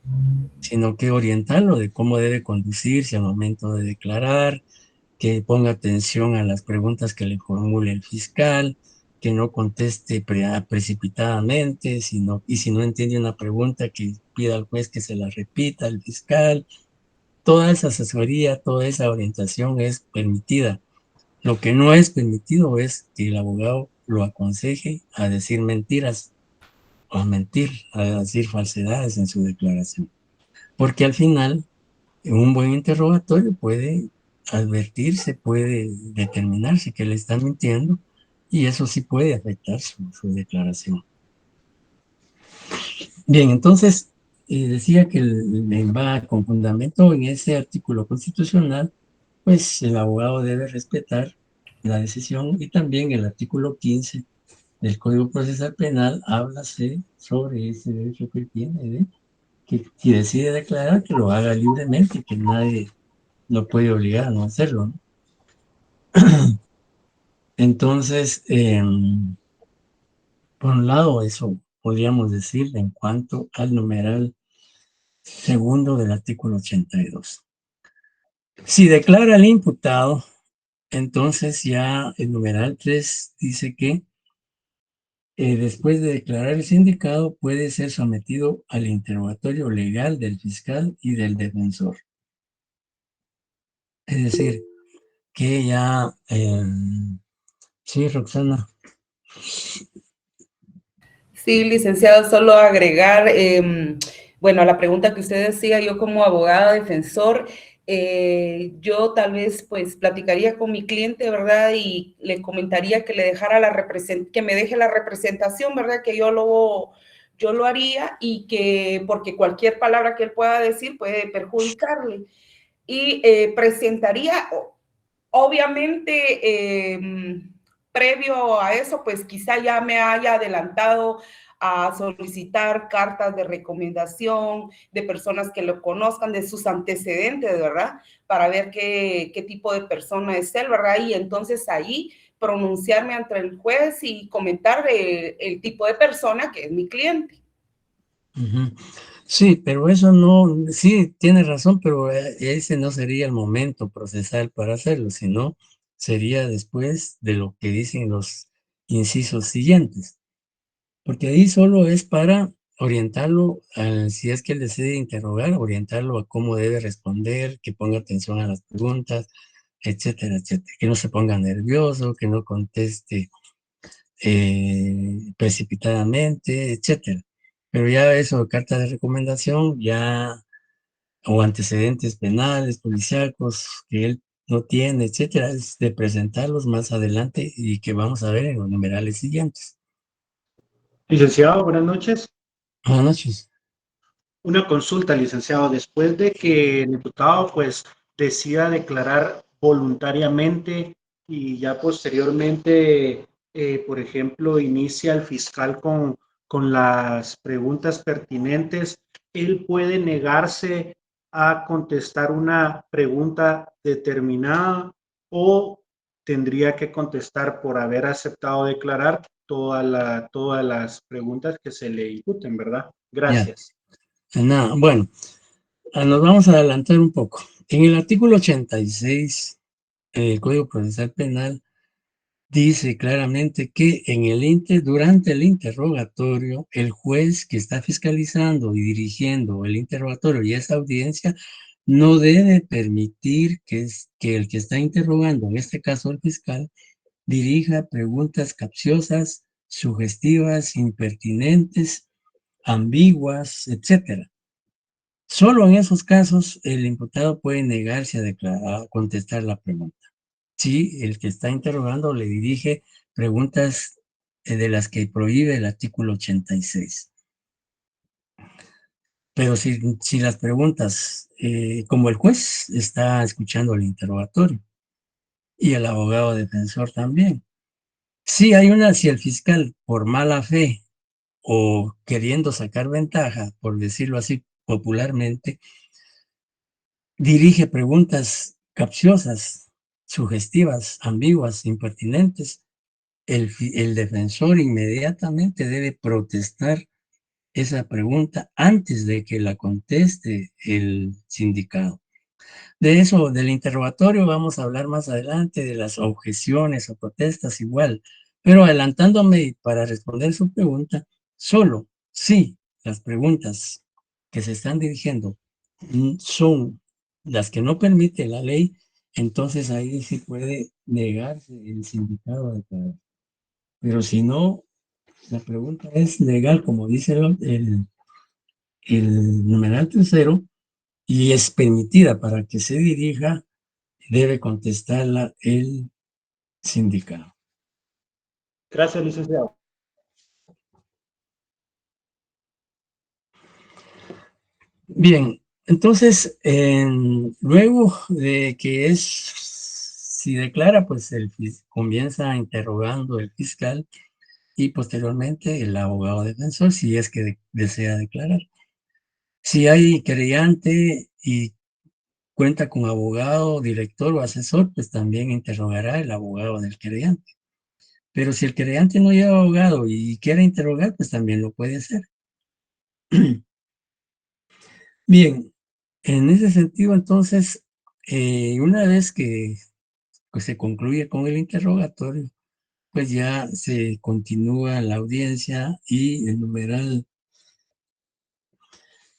sino que orientarlo de cómo debe conducirse al momento de declarar, que ponga atención a las preguntas que le formule el fiscal, que no conteste precipitadamente, y si no entiende una pregunta, que pida al juez que se la repita al fiscal. Toda esa asesoría, toda esa orientación es permitida. Lo que no es permitido es que el abogado lo aconseje a decir mentiras o a mentir, a decir falsedades en su declaración. Porque al final, en un buen interrogatorio puede advertirse, puede determinarse que le está mintiendo, y eso sí puede afectar su declaración. Bien, entonces decía que va con fundamento en ese artículo constitucional, pues el abogado debe respetar la decisión, y también el artículo 15 del Código Procesal Penal habla sobre ese derecho que él tiene de que si decide declarar, que lo haga libremente, que nadie lo puede obligar a no hacerlo, ¿no? Entonces, por un lado, eso podríamos decir en cuanto al numeral segundo del artículo 82. Si declara el imputado, entonces ya el numeral 3 dice que después de declarar el sindicado puede ser sometido al interrogatorio legal del fiscal y del defensor. Es decir, que ya... sí, Roxana. Sí, licenciado, solo agregar, bueno, a la pregunta que usted decía, yo como abogada defensor, yo tal vez pues platicaría con mi cliente, ¿verdad? Y le comentaría que le dejara que me deje la representación, ¿verdad? Que yo lo haría, y que porque cualquier palabra que él pueda decir puede perjudicarle. Y presentaría, obviamente, previo a eso, pues quizá ya me haya adelantado a solicitar cartas de recomendación de personas que lo conozcan, de sus antecedentes, ¿verdad? Para ver qué tipo de persona es él, ¿verdad? Y entonces ahí pronunciarme ante el juez y comentar el tipo de persona que es mi cliente. Sí, pero eso no, sí, tiene razón, pero ese no sería el momento procesal para hacerlo, sino sería después de lo que dicen los incisos siguientes, porque ahí solo es para orientarlo, si es que él decide interrogar, orientarlo a cómo debe responder, que ponga atención a las preguntas, etcétera, etcétera, que no se ponga nervioso, que no conteste precipitadamente, etcétera. Pero ya eso, carta de recomendación, ya, o antecedentes penales, policíacos, que él no tiene, etcétera, es de presentarlos más adelante y que vamos a ver en los numerales siguientes. Licenciado, buenas noches. Buenas noches. Una consulta, licenciado. Después de que el diputado pues decida declarar voluntariamente y ya posteriormente, por ejemplo, inicia el fiscal con las preguntas pertinentes, él puede negarse a contestar una pregunta determinada, o tendría que contestar por haber aceptado declarar todas las preguntas que se le imputen, ¿verdad? Gracias. Ya, nada, bueno, nos vamos a adelantar un poco. En el artículo 86 del Código Procesal Penal dice claramente que durante el interrogatorio, el juez que está fiscalizando y dirigiendo el interrogatorio y esa audiencia no debe permitir que el que está interrogando, en este caso el fiscal, dirija preguntas capciosas, sugestivas, impertinentes, ambiguas, etcétera. Solo en esos casos el imputado puede negarse a contestar la pregunta. Si el que está interrogando le dirige preguntas de las que prohíbe el artículo 86. Pero si las preguntas, como el juez está escuchando el interrogatorio y el abogado defensor también, si el fiscal por mala fe o queriendo sacar ventaja, por decirlo así popularmente, dirige preguntas capciosas, sugestivas, ambiguas, impertinentes, el defensor inmediatamente debe protestar esa pregunta antes de que la conteste el sindicado. De eso, del interrogatorio, vamos a hablar más adelante, de las objeciones o protestas igual, Pero adelantándome para responder su pregunta, solo si las preguntas que se están dirigiendo son las que no permite la ley, entonces ahí sí puede negarse el sindicado a declarar. Pero si no, la pregunta es legal, como dice el numeral tercero, y es permitida para que se dirija, debe contestarla el sindicato. Gracias, licenciado. Bien, entonces, luego de que si declara, pues comienza interrogando el fiscal y posteriormente el abogado defensor, si es que desea declarar. Si hay querellante y cuenta con abogado, director o asesor, pues también interrogará el abogado del querellante. Pero si el querellante no lleva abogado y quiere interrogar, pues también lo puede hacer. Bien, en ese sentido, entonces, una vez que pues, se concluye con el interrogatorio, pues ya se continúa la audiencia y el numeral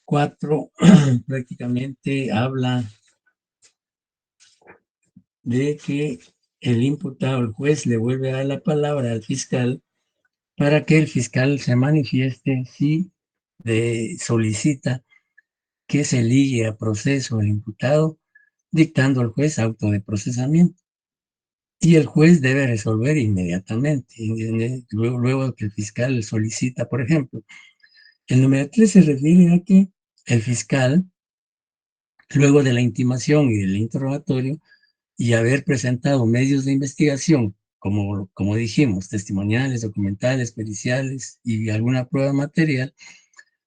4 prácticamente habla de que el imputado, el juez, le vuelve a dar la palabra al fiscal para que el fiscal se manifieste si solicita que se ligue a proceso el imputado, dictando al juez auto de procesamiento. Y el juez debe resolver inmediatamente, luego que el fiscal solicita, por ejemplo. El número 3 se refiere a que el fiscal, luego de la intimación y del interrogatorio, y haber presentado medios de investigación, como dijimos, testimoniales, documentales, periciales y alguna prueba material,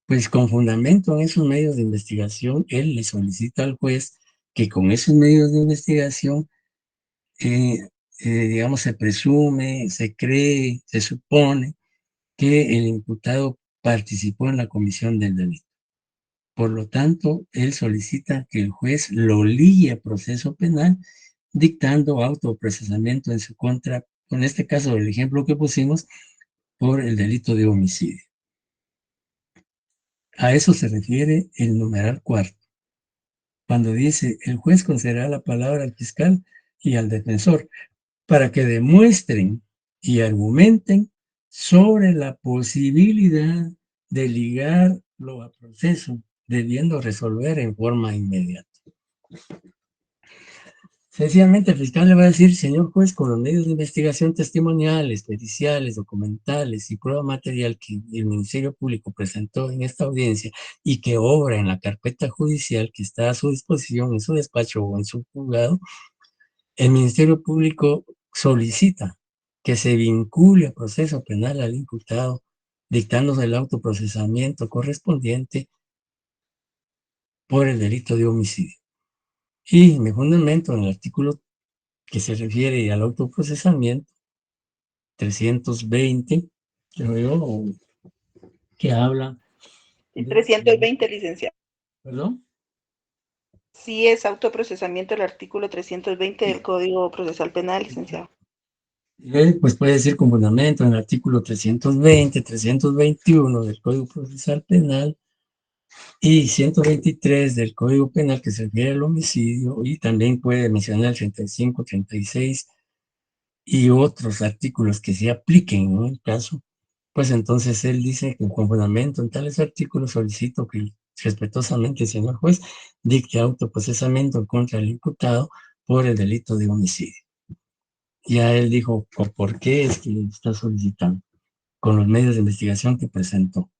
pues con fundamento en esos medios de investigación, él le solicita al juez que con esos medios de investigación, digamos, se presume, se cree, se supone que el imputado participó en la comisión del delito. Por lo tanto, él solicita que el juez lo ligue a proceso penal, dictando autoprocesamiento en su contra, en este caso, el ejemplo que pusimos, por el delito de homicidio. A eso se refiere el numeral 4. Cuando dice, el juez concederá la palabra al fiscal y al defensor para que demuestren y argumenten sobre la posibilidad de ligarlo a proceso, debiendo resolver en forma inmediata. Sencillamente el fiscal le va a decir, señor juez, con los medios de investigación testimoniales, periciales, documentales y prueba material que el Ministerio Público presentó en esta audiencia y que obra en la carpeta judicial que está a su disposición en su despacho o en su juzgado, el Ministerio Público solicita que se vincule a proceso penal al imputado, dictándose el autoprocesamiento correspondiente por el delito de homicidio. Y me fundamento en el artículo que se refiere al autoprocesamiento, 320, creo yo, que habla... 320, licenciado. ¿Perdón? Sí, es autoprocesamiento el artículo 320 del Código Procesal Penal, licenciado. Pues puede decir con fundamento en el artículo 320, 321 del Código Procesal Penal y 123 del Código Penal que se refiere al homicidio, y también puede mencionar el 35, 36 y otros artículos que se apliquen en el caso. Pues entonces él dice que con fundamento en tales artículos solicito que respetuosamente el señor juez dicte autoprocesamiento contra el imputado por el delito de homicidio. Ya él dijo por qué es que está solicitando con los medios de investigación que presentó.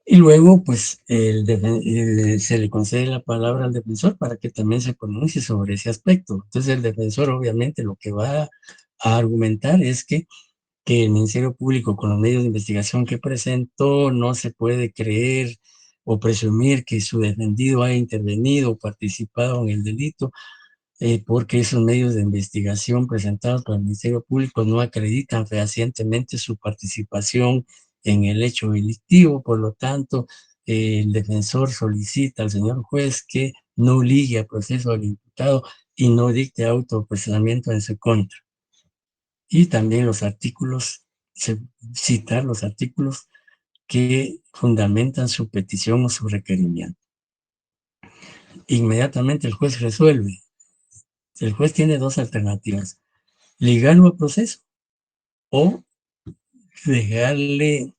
Y luego, pues, se le concede la palabra al defensor para que también se pronuncie sobre ese aspecto. Entonces, el defensor, obviamente, lo que va a argumentar es que el Ministerio Público, con los medios de investigación que presentó, no se puede creer o presumir que su defendido haya intervenido o participado en el delito, porque esos medios de investigación presentados por el Ministerio Público no acreditan fehacientemente su participación en el hecho delictivo. Por lo tanto, el defensor solicita al señor juez que no ligue a proceso al imputado y no dicte autoprocesamiento en su contra. y también los artículos, citar los artículos que fundamentan su petición o su requerimiento. Inmediatamente el juez resuelve. El juez tiene dos alternativas: ligarlo a proceso o dejarle,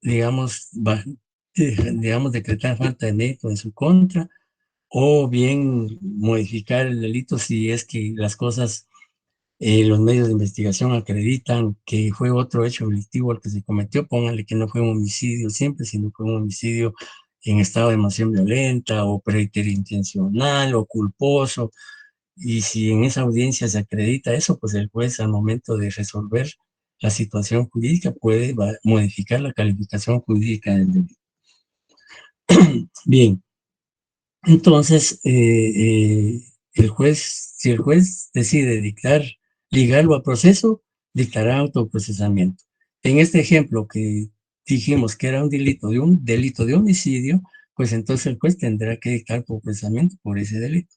digamos, decretar falta de mérito en su contra, o bien modificar el delito si es que las cosas, los medios de investigación acreditan que fue otro hecho delictivo el que se cometió. Pónganle que no fue un homicidio siempre, sino fue un homicidio en estado de emoción violenta, o preterintencional, o culposo. Y si en esa audiencia se acredita eso, pues el juez, al momento de resolver la situación jurídica, puede modificar la calificación jurídica del delito. Bien, entonces, el juez, si el juez decide ligarlo a proceso, dictará autoprocesamiento. En este ejemplo que dijimos que era un delito de homicidio, pues entonces el juez tendrá que dictar autoprocesamiento por ese delito.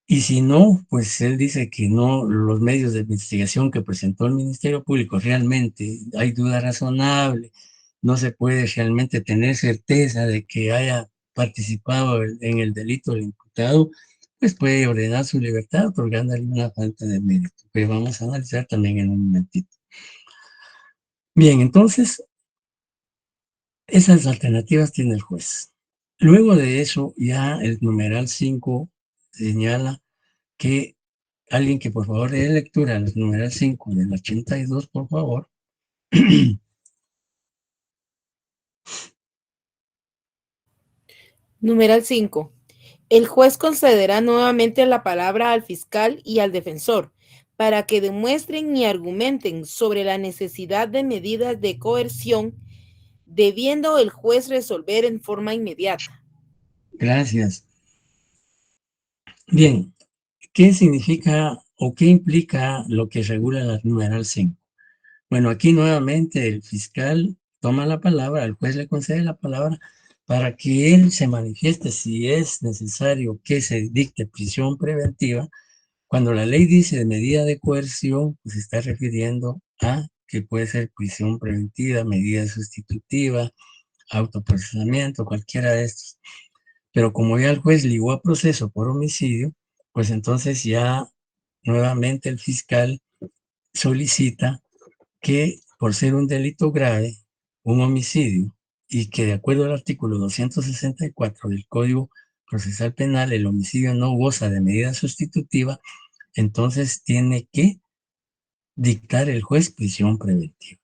Y si no, pues él dice que no, los medios de investigación que presentó el Ministerio Público, realmente hay duda razonable, no se puede realmente tener certeza de que haya participado en el delito del imputado, pues puede ordenar su libertad otorgándole una falta de mérito, que vamos a analizar también en un momentito. Bien, entonces, esas alternativas tiene el juez. Luego de eso, ya el numeral 5 señala que alguien que por favor dé lectura al numeral 5 del 82, por favor. Numeral 5. El juez concederá nuevamente la palabra al fiscal y al defensor para que demuestren y argumenten sobre la necesidad de medidas de coerción, debiendo el juez resolver en forma inmediata. Gracias. Bien, ¿qué significa o qué implica lo que regula el numeral 5? Bueno, aquí nuevamente el fiscal toma la palabra, el juez le concede la palabra para que él se manifieste si es necesario que se dicte prisión preventiva. Cuando la ley dice de medida de coerción, pues se está refiriendo a que puede ser prisión preventiva, medida sustitutiva, autoprocesamiento, cualquiera de estos. Pero como ya el juez ligó a proceso por homicidio, pues entonces ya nuevamente el fiscal solicita que, por ser un delito grave, un homicidio, y que de acuerdo al artículo 264 del Código Procesal Penal, el homicidio no goza de medida sustitutiva, entonces tiene que dictar el juez prisión preventiva.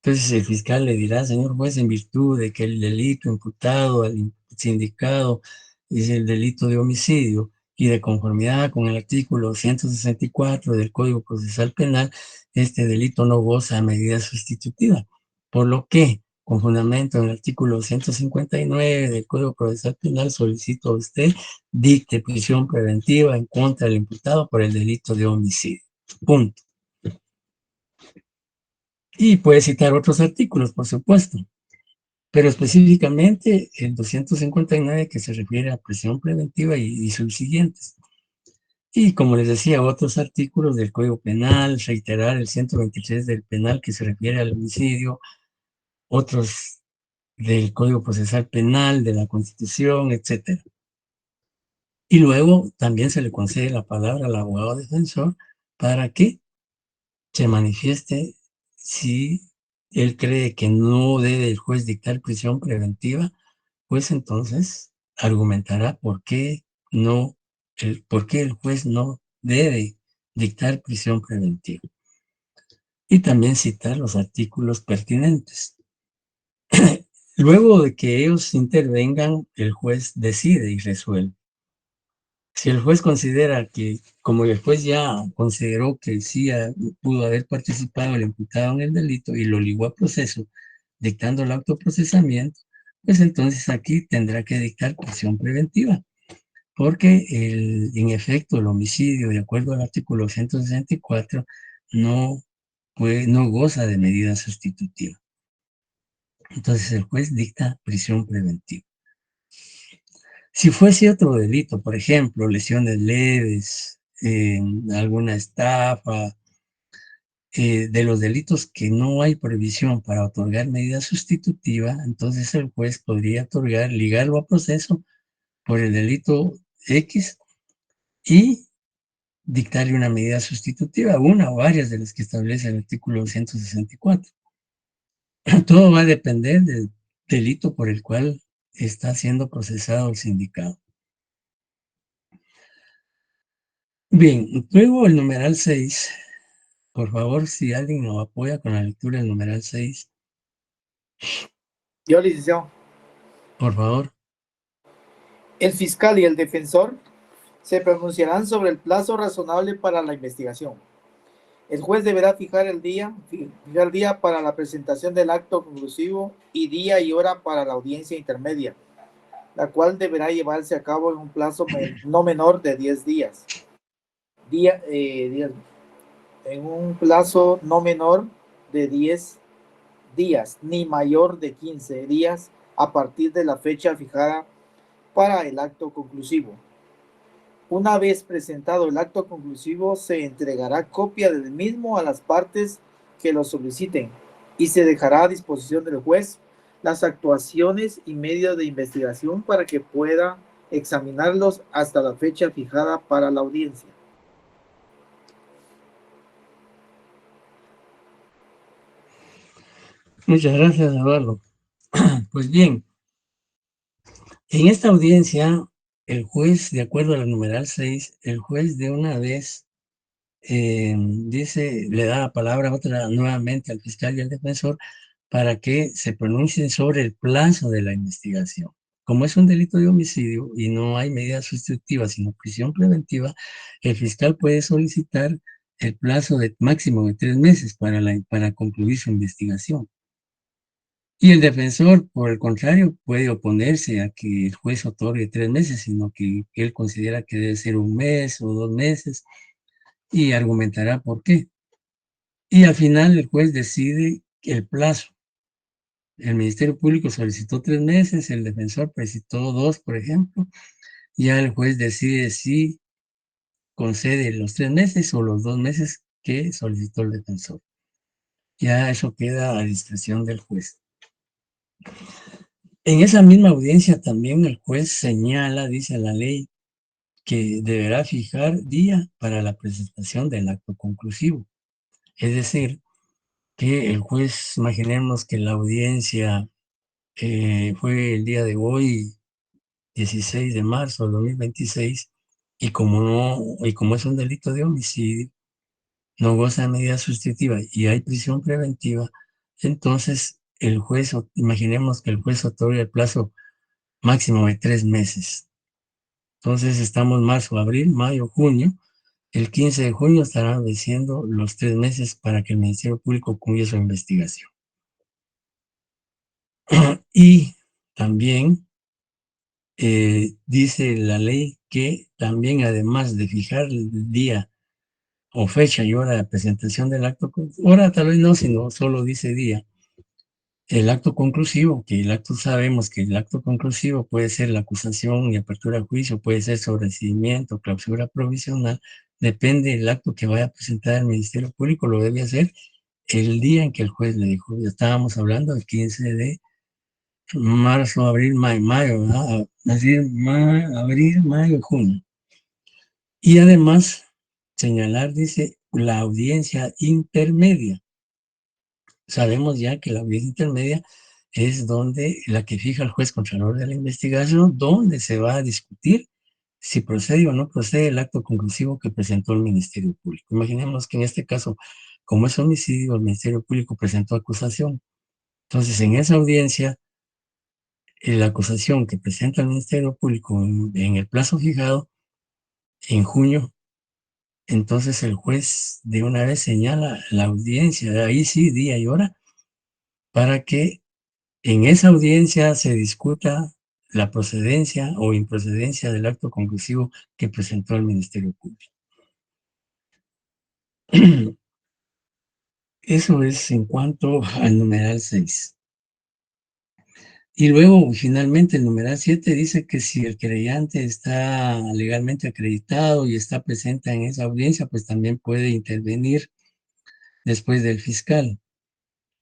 Entonces el fiscal le dirá: señor juez, en virtud de que el delito imputado al sindicado es el delito de homicidio, y de conformidad con el artículo 164 del Código Procesal Penal, este delito no goza de medida sustitutiva, por lo que, con fundamento en el artículo 159 del Código Procesal Penal, solicito a usted dicte prisión preventiva en contra del imputado por el delito de homicidio. Punto. Y puede citar otros artículos, por supuesto, pero específicamente el 259, que se refiere a prisión preventiva, y sus siguientes. Y como les decía, otros artículos del Código Penal, reiterar el 123 del Penal, que se refiere al homicidio, otros del Código Procesal Penal, de la Constitución, etc. Y luego también se le concede la palabra al abogado defensor para que se manifieste si él cree que no debe el juez dictar prisión preventiva, pues entonces argumentará por qué el juez no debe dictar prisión preventiva. Y también citar los artículos pertinentes. Luego de que ellos intervengan, el juez decide y resuelve. Si el juez considera que, como el juez ya consideró que sí pudo haber participado el imputado en el delito y lo ligó a proceso, dictando el autoprocesamiento, pues entonces aquí tendrá que dictar prisión preventiva, porque en efecto el homicidio, de acuerdo al artículo 164, no goza de medida sustitutiva. Entonces el juez dicta prisión preventiva. Si fuese otro delito, por ejemplo, lesiones leves, alguna estafa, de los delitos que no hay prohibición para otorgar medida sustitutiva, entonces el juez podría otorgar, ligarlo a proceso por el delito X y dictarle una medida sustitutiva, una o varias de las que establece el artículo 164. Todo va a depender del delito por el cual está siendo procesado el sindicado. Bien, luego el numeral 6. Por favor, si alguien nos apoya con la lectura del numeral 6. Yo, licenciado. Por favor. El fiscal y el defensor se pronunciarán sobre el plazo razonable para la investigación. El juez deberá fijar el día para la presentación del acto conclusivo y día y hora para la audiencia intermedia, la cual deberá llevarse a cabo en un plazo no menor de 10 días. En un plazo no menor de 10 días, ni mayor de 15 días a partir de la fecha fijada para el acto conclusivo. Una vez presentado el acto conclusivo, se entregará copia del mismo a las partes que lo soliciten y se dejará a disposición del juez las actuaciones y medios de investigación para que pueda examinarlos hasta la fecha fijada para la audiencia. Muchas gracias, Eduardo. Pues bien, en esta audiencia, el juez, de acuerdo al numeral 6, el juez de una vez dice, le da la palabra nuevamente al fiscal y al defensor para que se pronuncien sobre el plazo de la investigación. Como es un delito de homicidio y no hay medida sustitutiva, sino prisión preventiva, el fiscal puede solicitar el plazo de máximo de 3 meses para concluir su investigación. Y el defensor, por el contrario, puede oponerse a que el juez otorgue 3 meses, sino que él considera que debe ser 1 mes o 2 meses y argumentará por qué. Y al final el juez decide el plazo. El Ministerio Público solicitó 3 meses, el defensor solicitó 2, por ejemplo. Ya el juez decide si concede los 3 meses o los 2 meses que solicitó el defensor. Ya eso queda a discreción del juez. En esa misma audiencia también el juez señala, dice la ley, que deberá fijar día para la presentación del acto conclusivo. Es decir, que el juez, imaginemos que la audiencia fue el día de hoy, 16 de marzo de 2026, y como es un delito de homicidio, no goza de medida sustitutiva y hay prisión preventiva, entonces el juez, imaginemos que el juez otorga el plazo máximo de 3 meses. Entonces estamos marzo, abril, mayo, junio. El 15 de junio estarán venciendo los 3 meses para que el Ministerio Público concluya su investigación. Y también dice la ley que también, además de fijar el día o fecha y hora de presentación del acto, hora tal vez no, sino solo dice día, el acto conclusivo, que el acto sabemos que el acto conclusivo puede ser la acusación y apertura de juicio, puede ser sobreseimiento, clausura provisional, depende del acto que vaya a presentar el Ministerio Público, lo debe hacer el día en que el juez le dijo. Ya estábamos hablando del 15 de marzo, abril, mayo, ¿verdad? Así, abril, mayo, junio. Y además, señalar, dice, la audiencia intermedia. Sabemos ya que la audiencia intermedia es donde la que fija el juez contralor de la investigación, donde se va a discutir si procede o no procede el acto conclusivo que presentó el Ministerio Público. Imaginemos que en este caso, como es homicidio, el Ministerio Público presentó acusación. Entonces, en esa audiencia, la acusación que presenta el Ministerio Público en el plazo fijado, en junio, entonces el juez de una vez señala la audiencia, de ahí sí, día y hora, para que en esa audiencia se discuta la procedencia o improcedencia del acto conclusivo que presentó el Ministerio Público. Eso es en cuanto al numeral 6. Y luego, finalmente, el numeral 7 dice que si el querellante está legalmente acreditado y está presente en esa audiencia, pues también puede intervenir después del fiscal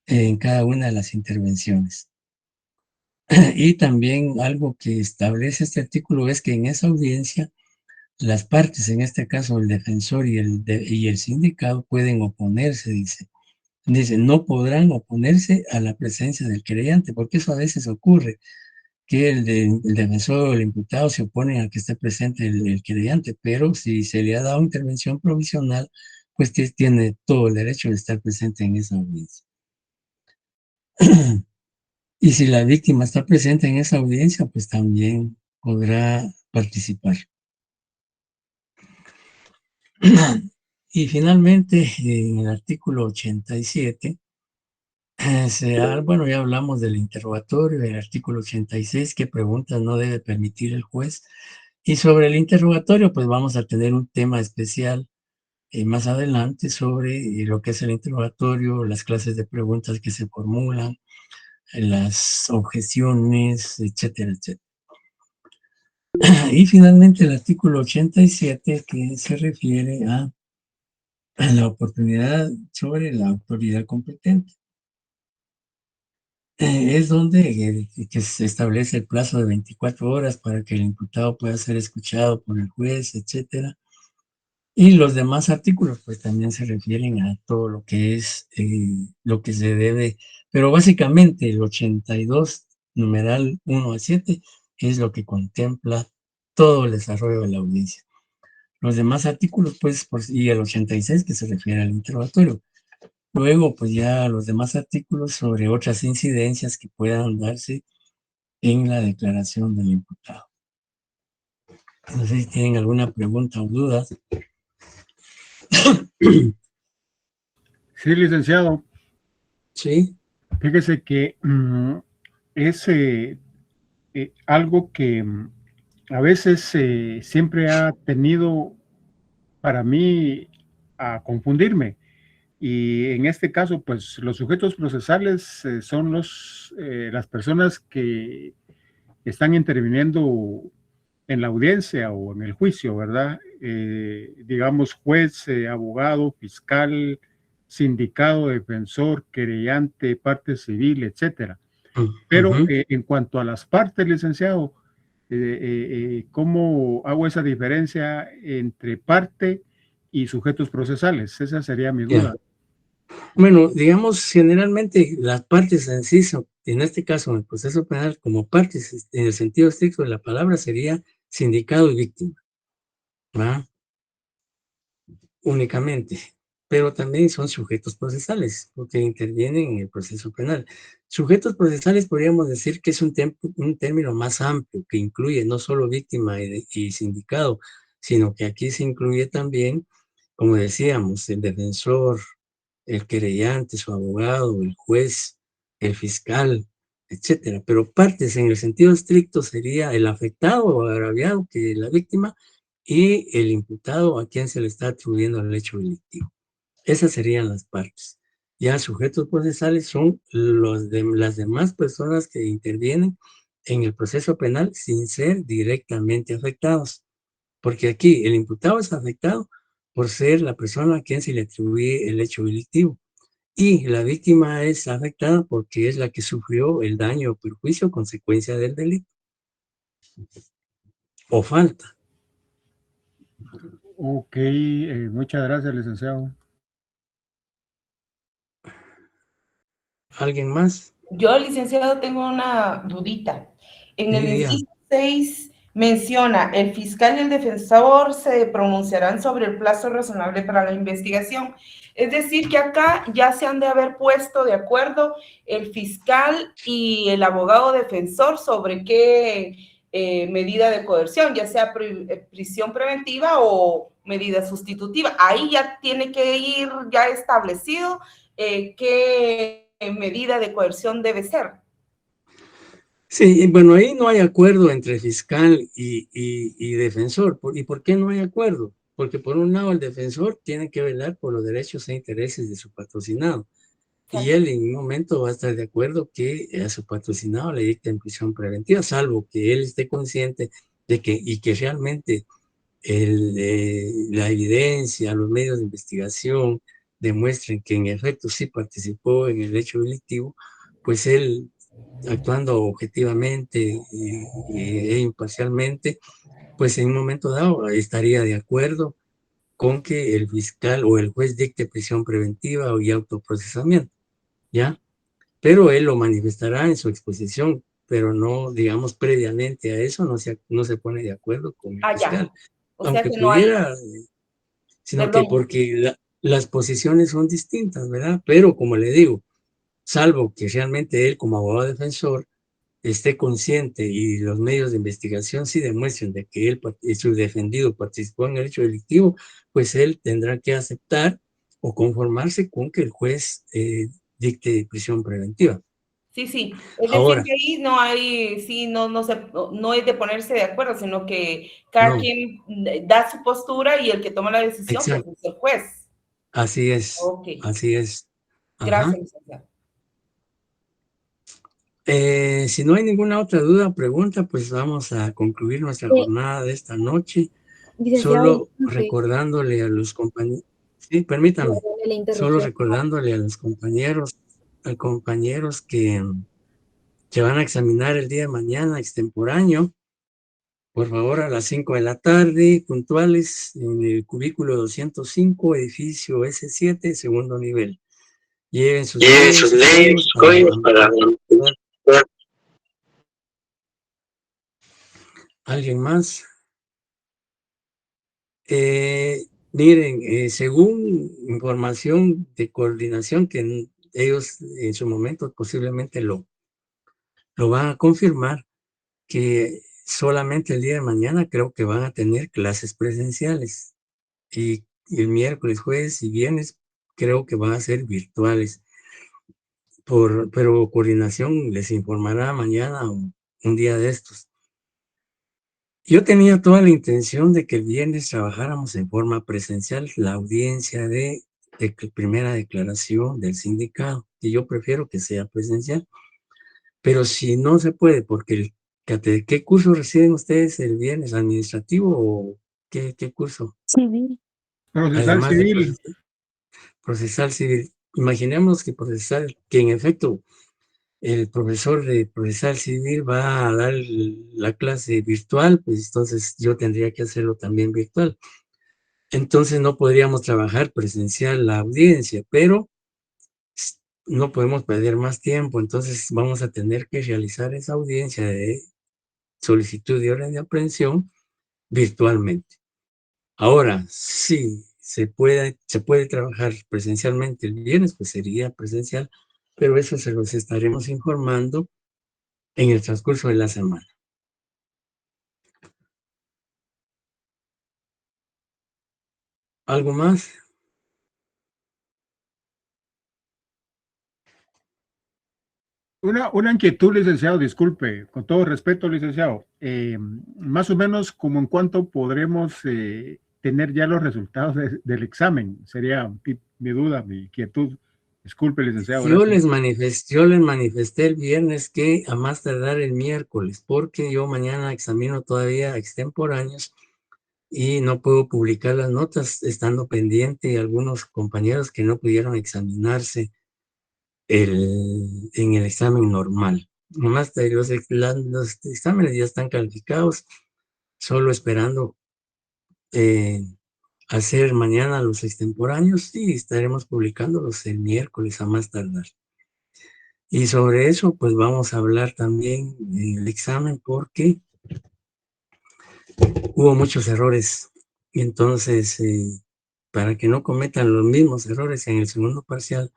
en cada una de las intervenciones. Y también algo que establece este artículo es que en esa audiencia las partes, en este caso el defensor y el sindicato, pueden oponerse, dice. Dice, no podrán oponerse a la presencia del querellante, porque eso a veces ocurre, que el defensor o el imputado se oponen a que esté presente el querellante, pero si se le ha dado intervención provisional, pues tiene todo el derecho de estar presente en esa audiencia. Y si la víctima está presente en esa audiencia, pues también podrá participar. Y finalmente, en el artículo 87, bueno, ya hablamos del interrogatorio, el artículo 86, qué preguntas no debe permitir el juez. Y sobre el interrogatorio, pues vamos a tener un tema especial más adelante sobre lo que es el interrogatorio, las clases de preguntas que se formulan, las objeciones, etcétera, etcétera. Y finalmente el artículo 87, que se refiere a la oportunidad sobre la autoridad competente. Es donde que se establece el plazo de 24 horas para que el imputado pueda ser escuchado por el juez, etcétera. Y los demás artículos, pues también se refieren a todo lo que es lo que se debe, pero básicamente el 82, numeral 1 a 7, es lo que contempla todo el desarrollo de la audiencia. Los demás artículos, pues, y el 86 que se refiere al interrogatorio. Luego, pues ya los demás artículos sobre otras incidencias que puedan darse en la declaración del imputado. No sé si tienen alguna pregunta o duda. Sí, licenciado. Sí. Fíjese que es algo que a veces siempre ha tenido para mí a confundirme. Y en este caso, pues los sujetos procesales son las personas que están interviniendo en la audiencia o en el juicio, ¿verdad? Digamos, juez, abogado, fiscal, sindicado, defensor, querellante, parte civil, etcétera. Pero en cuanto a las partes, licenciado, ¿cómo hago esa diferencia entre parte y sujetos procesales? Esa sería mi duda. Bueno, digamos, generalmente las partes en sí, en este caso, en el proceso penal, como partes, en el sentido estricto de la palabra, sería sindicado y víctima, ¿verdad? Únicamente. Pero también son sujetos procesales, porque intervienen en el proceso penal. Sujetos procesales podríamos decir que es un término más amplio, que incluye no solo víctima y sindicado, sino que aquí se incluye también, como decíamos, el defensor, el querellante, su abogado, el juez, el fiscal, etcétera. Pero partes en el sentido estricto sería el afectado o agraviado, que es la víctima, y el imputado a quien se le está atribuyendo el hecho delictivo. Esas serían las partes. Ya sujetos procesales son las demás personas que intervienen en el proceso penal sin ser directamente afectados. Porque aquí el imputado es afectado por ser la persona a quien se le atribuye el hecho delictivo. Y la víctima es afectada porque es la que sufrió el daño o perjuicio a consecuencia del delito. O falta. Ok, muchas gracias, licenciado. ¿Alguien más? Yo, licenciado, tengo una dudita. En el inciso 6 menciona, el fiscal y el defensor se pronunciarán sobre el plazo razonable para la investigación. Es decir, que acá ya se han de haber puesto de acuerdo el fiscal y el abogado defensor sobre qué medida de coerción, ya sea prisión preventiva o medida sustitutiva. Ahí ya tiene que ir ya establecido qué medida de coerción debe ser. Sí, bueno, ahí no hay acuerdo entre fiscal y defensor. ¿Y por qué no hay acuerdo? Porque por un lado el defensor tiene que velar por los derechos e intereses de su patrocinado. y él en un momento va a estar de acuerdo que a su patrocinado le dicten prisión preventiva, salvo que él esté consciente de que, y que realmente la evidencia, los medios de investigación demuestren que en efecto sí participó en el hecho delictivo, pues él, actuando objetivamente e imparcialmente, pues en un momento dado estaría de acuerdo con que el fiscal o el juez dicte prisión preventiva y autoprocesamiento, ¿ya? Pero él lo manifestará en su exposición, pero no, digamos, previamente a eso no se pone de acuerdo con el Ah, ya. fiscal, O sea aunque que no hay, pudiera, sino que perdón. porque las posiciones son distintas, ¿verdad? Pero como le digo, salvo que realmente él como abogado defensor esté consciente y los medios de investigación sí demuestren de que él, su defendido, participó en el hecho delictivo, pues él tendrá que aceptar o conformarse con que el juez dicte prisión preventiva. Sí, sí. Es decir, Ahora, que ahí no hay, sí, no es de ponerse de acuerdo, sino que cada no, quien da su postura y el que toma la decisión, pues exacto, es el juez. así es, Ok. así es. Gracias, Ajá. licenciado. Si no hay ninguna otra duda o pregunta, pues vamos a concluir nuestra jornada de esta noche, Licenciado, solo disculpe, recordándole a los compañeros, sí, permítame, la solo interrupción. recordándole a los compañeros, que van a examinar el día de mañana extemporáneo, por favor a las 5 de la tarde, puntuales, en el cubículo 205, edificio S7, segundo nivel. Lleven sus leyes, sus códigos para... ¿Alguien más? Miren, según información de coordinación que ellos en su momento posiblemente lo van a confirmar, que solamente el día de mañana creo que van a tener clases presenciales y el miércoles, jueves y viernes creo que van a ser virtuales. Pero coordinación les informará mañana o un día de estos. Yo tenía toda la intención de que el viernes trabajáramos en forma presencial la audiencia de primera declaración del sindicato, y yo prefiero que sea presencial. Pero si no se puede, porque ¿qué curso reciben ustedes el viernes? ¿Administrativo o qué curso? Civil. Procesal Además de civil. procesal civil. Imaginemos que en efecto el profesor de procesal civil va a dar la clase virtual, pues entonces yo tendría que hacerlo también virtual. Entonces no podríamos trabajar presencial la audiencia, pero no podemos perder más tiempo, entonces vamos a tener que realizar esa audiencia de solicitud de orden de aprehensión virtualmente. Ahora, si se puede trabajar presencialmente el viernes, pues sería presencial, pero eso se los estaremos informando en el transcurso de la semana. ¿Algo más? Una inquietud, licenciado, disculpe, con todo respeto, licenciado. Más o menos, como en cuánto podremos tener ya los resultados del examen, sería mi duda, mi inquietud. Disculpe, licenciado, Yo gracias. les manifesté el viernes que a más tardar el miércoles, porque yo mañana examino todavía extemporáneos y no puedo publicar las notas estando pendiente de algunos compañeros que no pudieron examinarse en el examen normal. Nomás los exámenes ya están calificados, solo esperando hacer mañana los extemporáneos y estaremos publicándolos el miércoles a más tardar. Y sobre eso, pues vamos a hablar también en el examen porque hubo muchos errores. Y entonces, para que no cometan los mismos errores en el segundo parcial,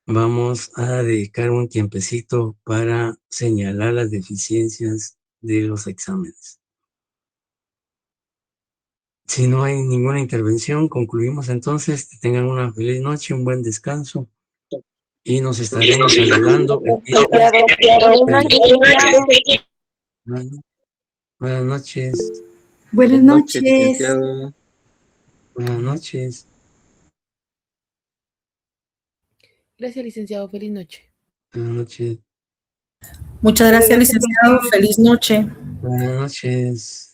vamos a dedicar un tiempecito para señalar las deficiencias de los exámenes. Si no hay ninguna intervención, concluimos entonces. Que tengan una feliz noche, un buen descanso y nos estaremos saludando el Buenas noches. Buenas noches. Licenciado. Buenas noches. Gracias, licenciado. Feliz noche. Buenas noches. Muchas gracias, licenciado. Feliz noche. Buenas noches.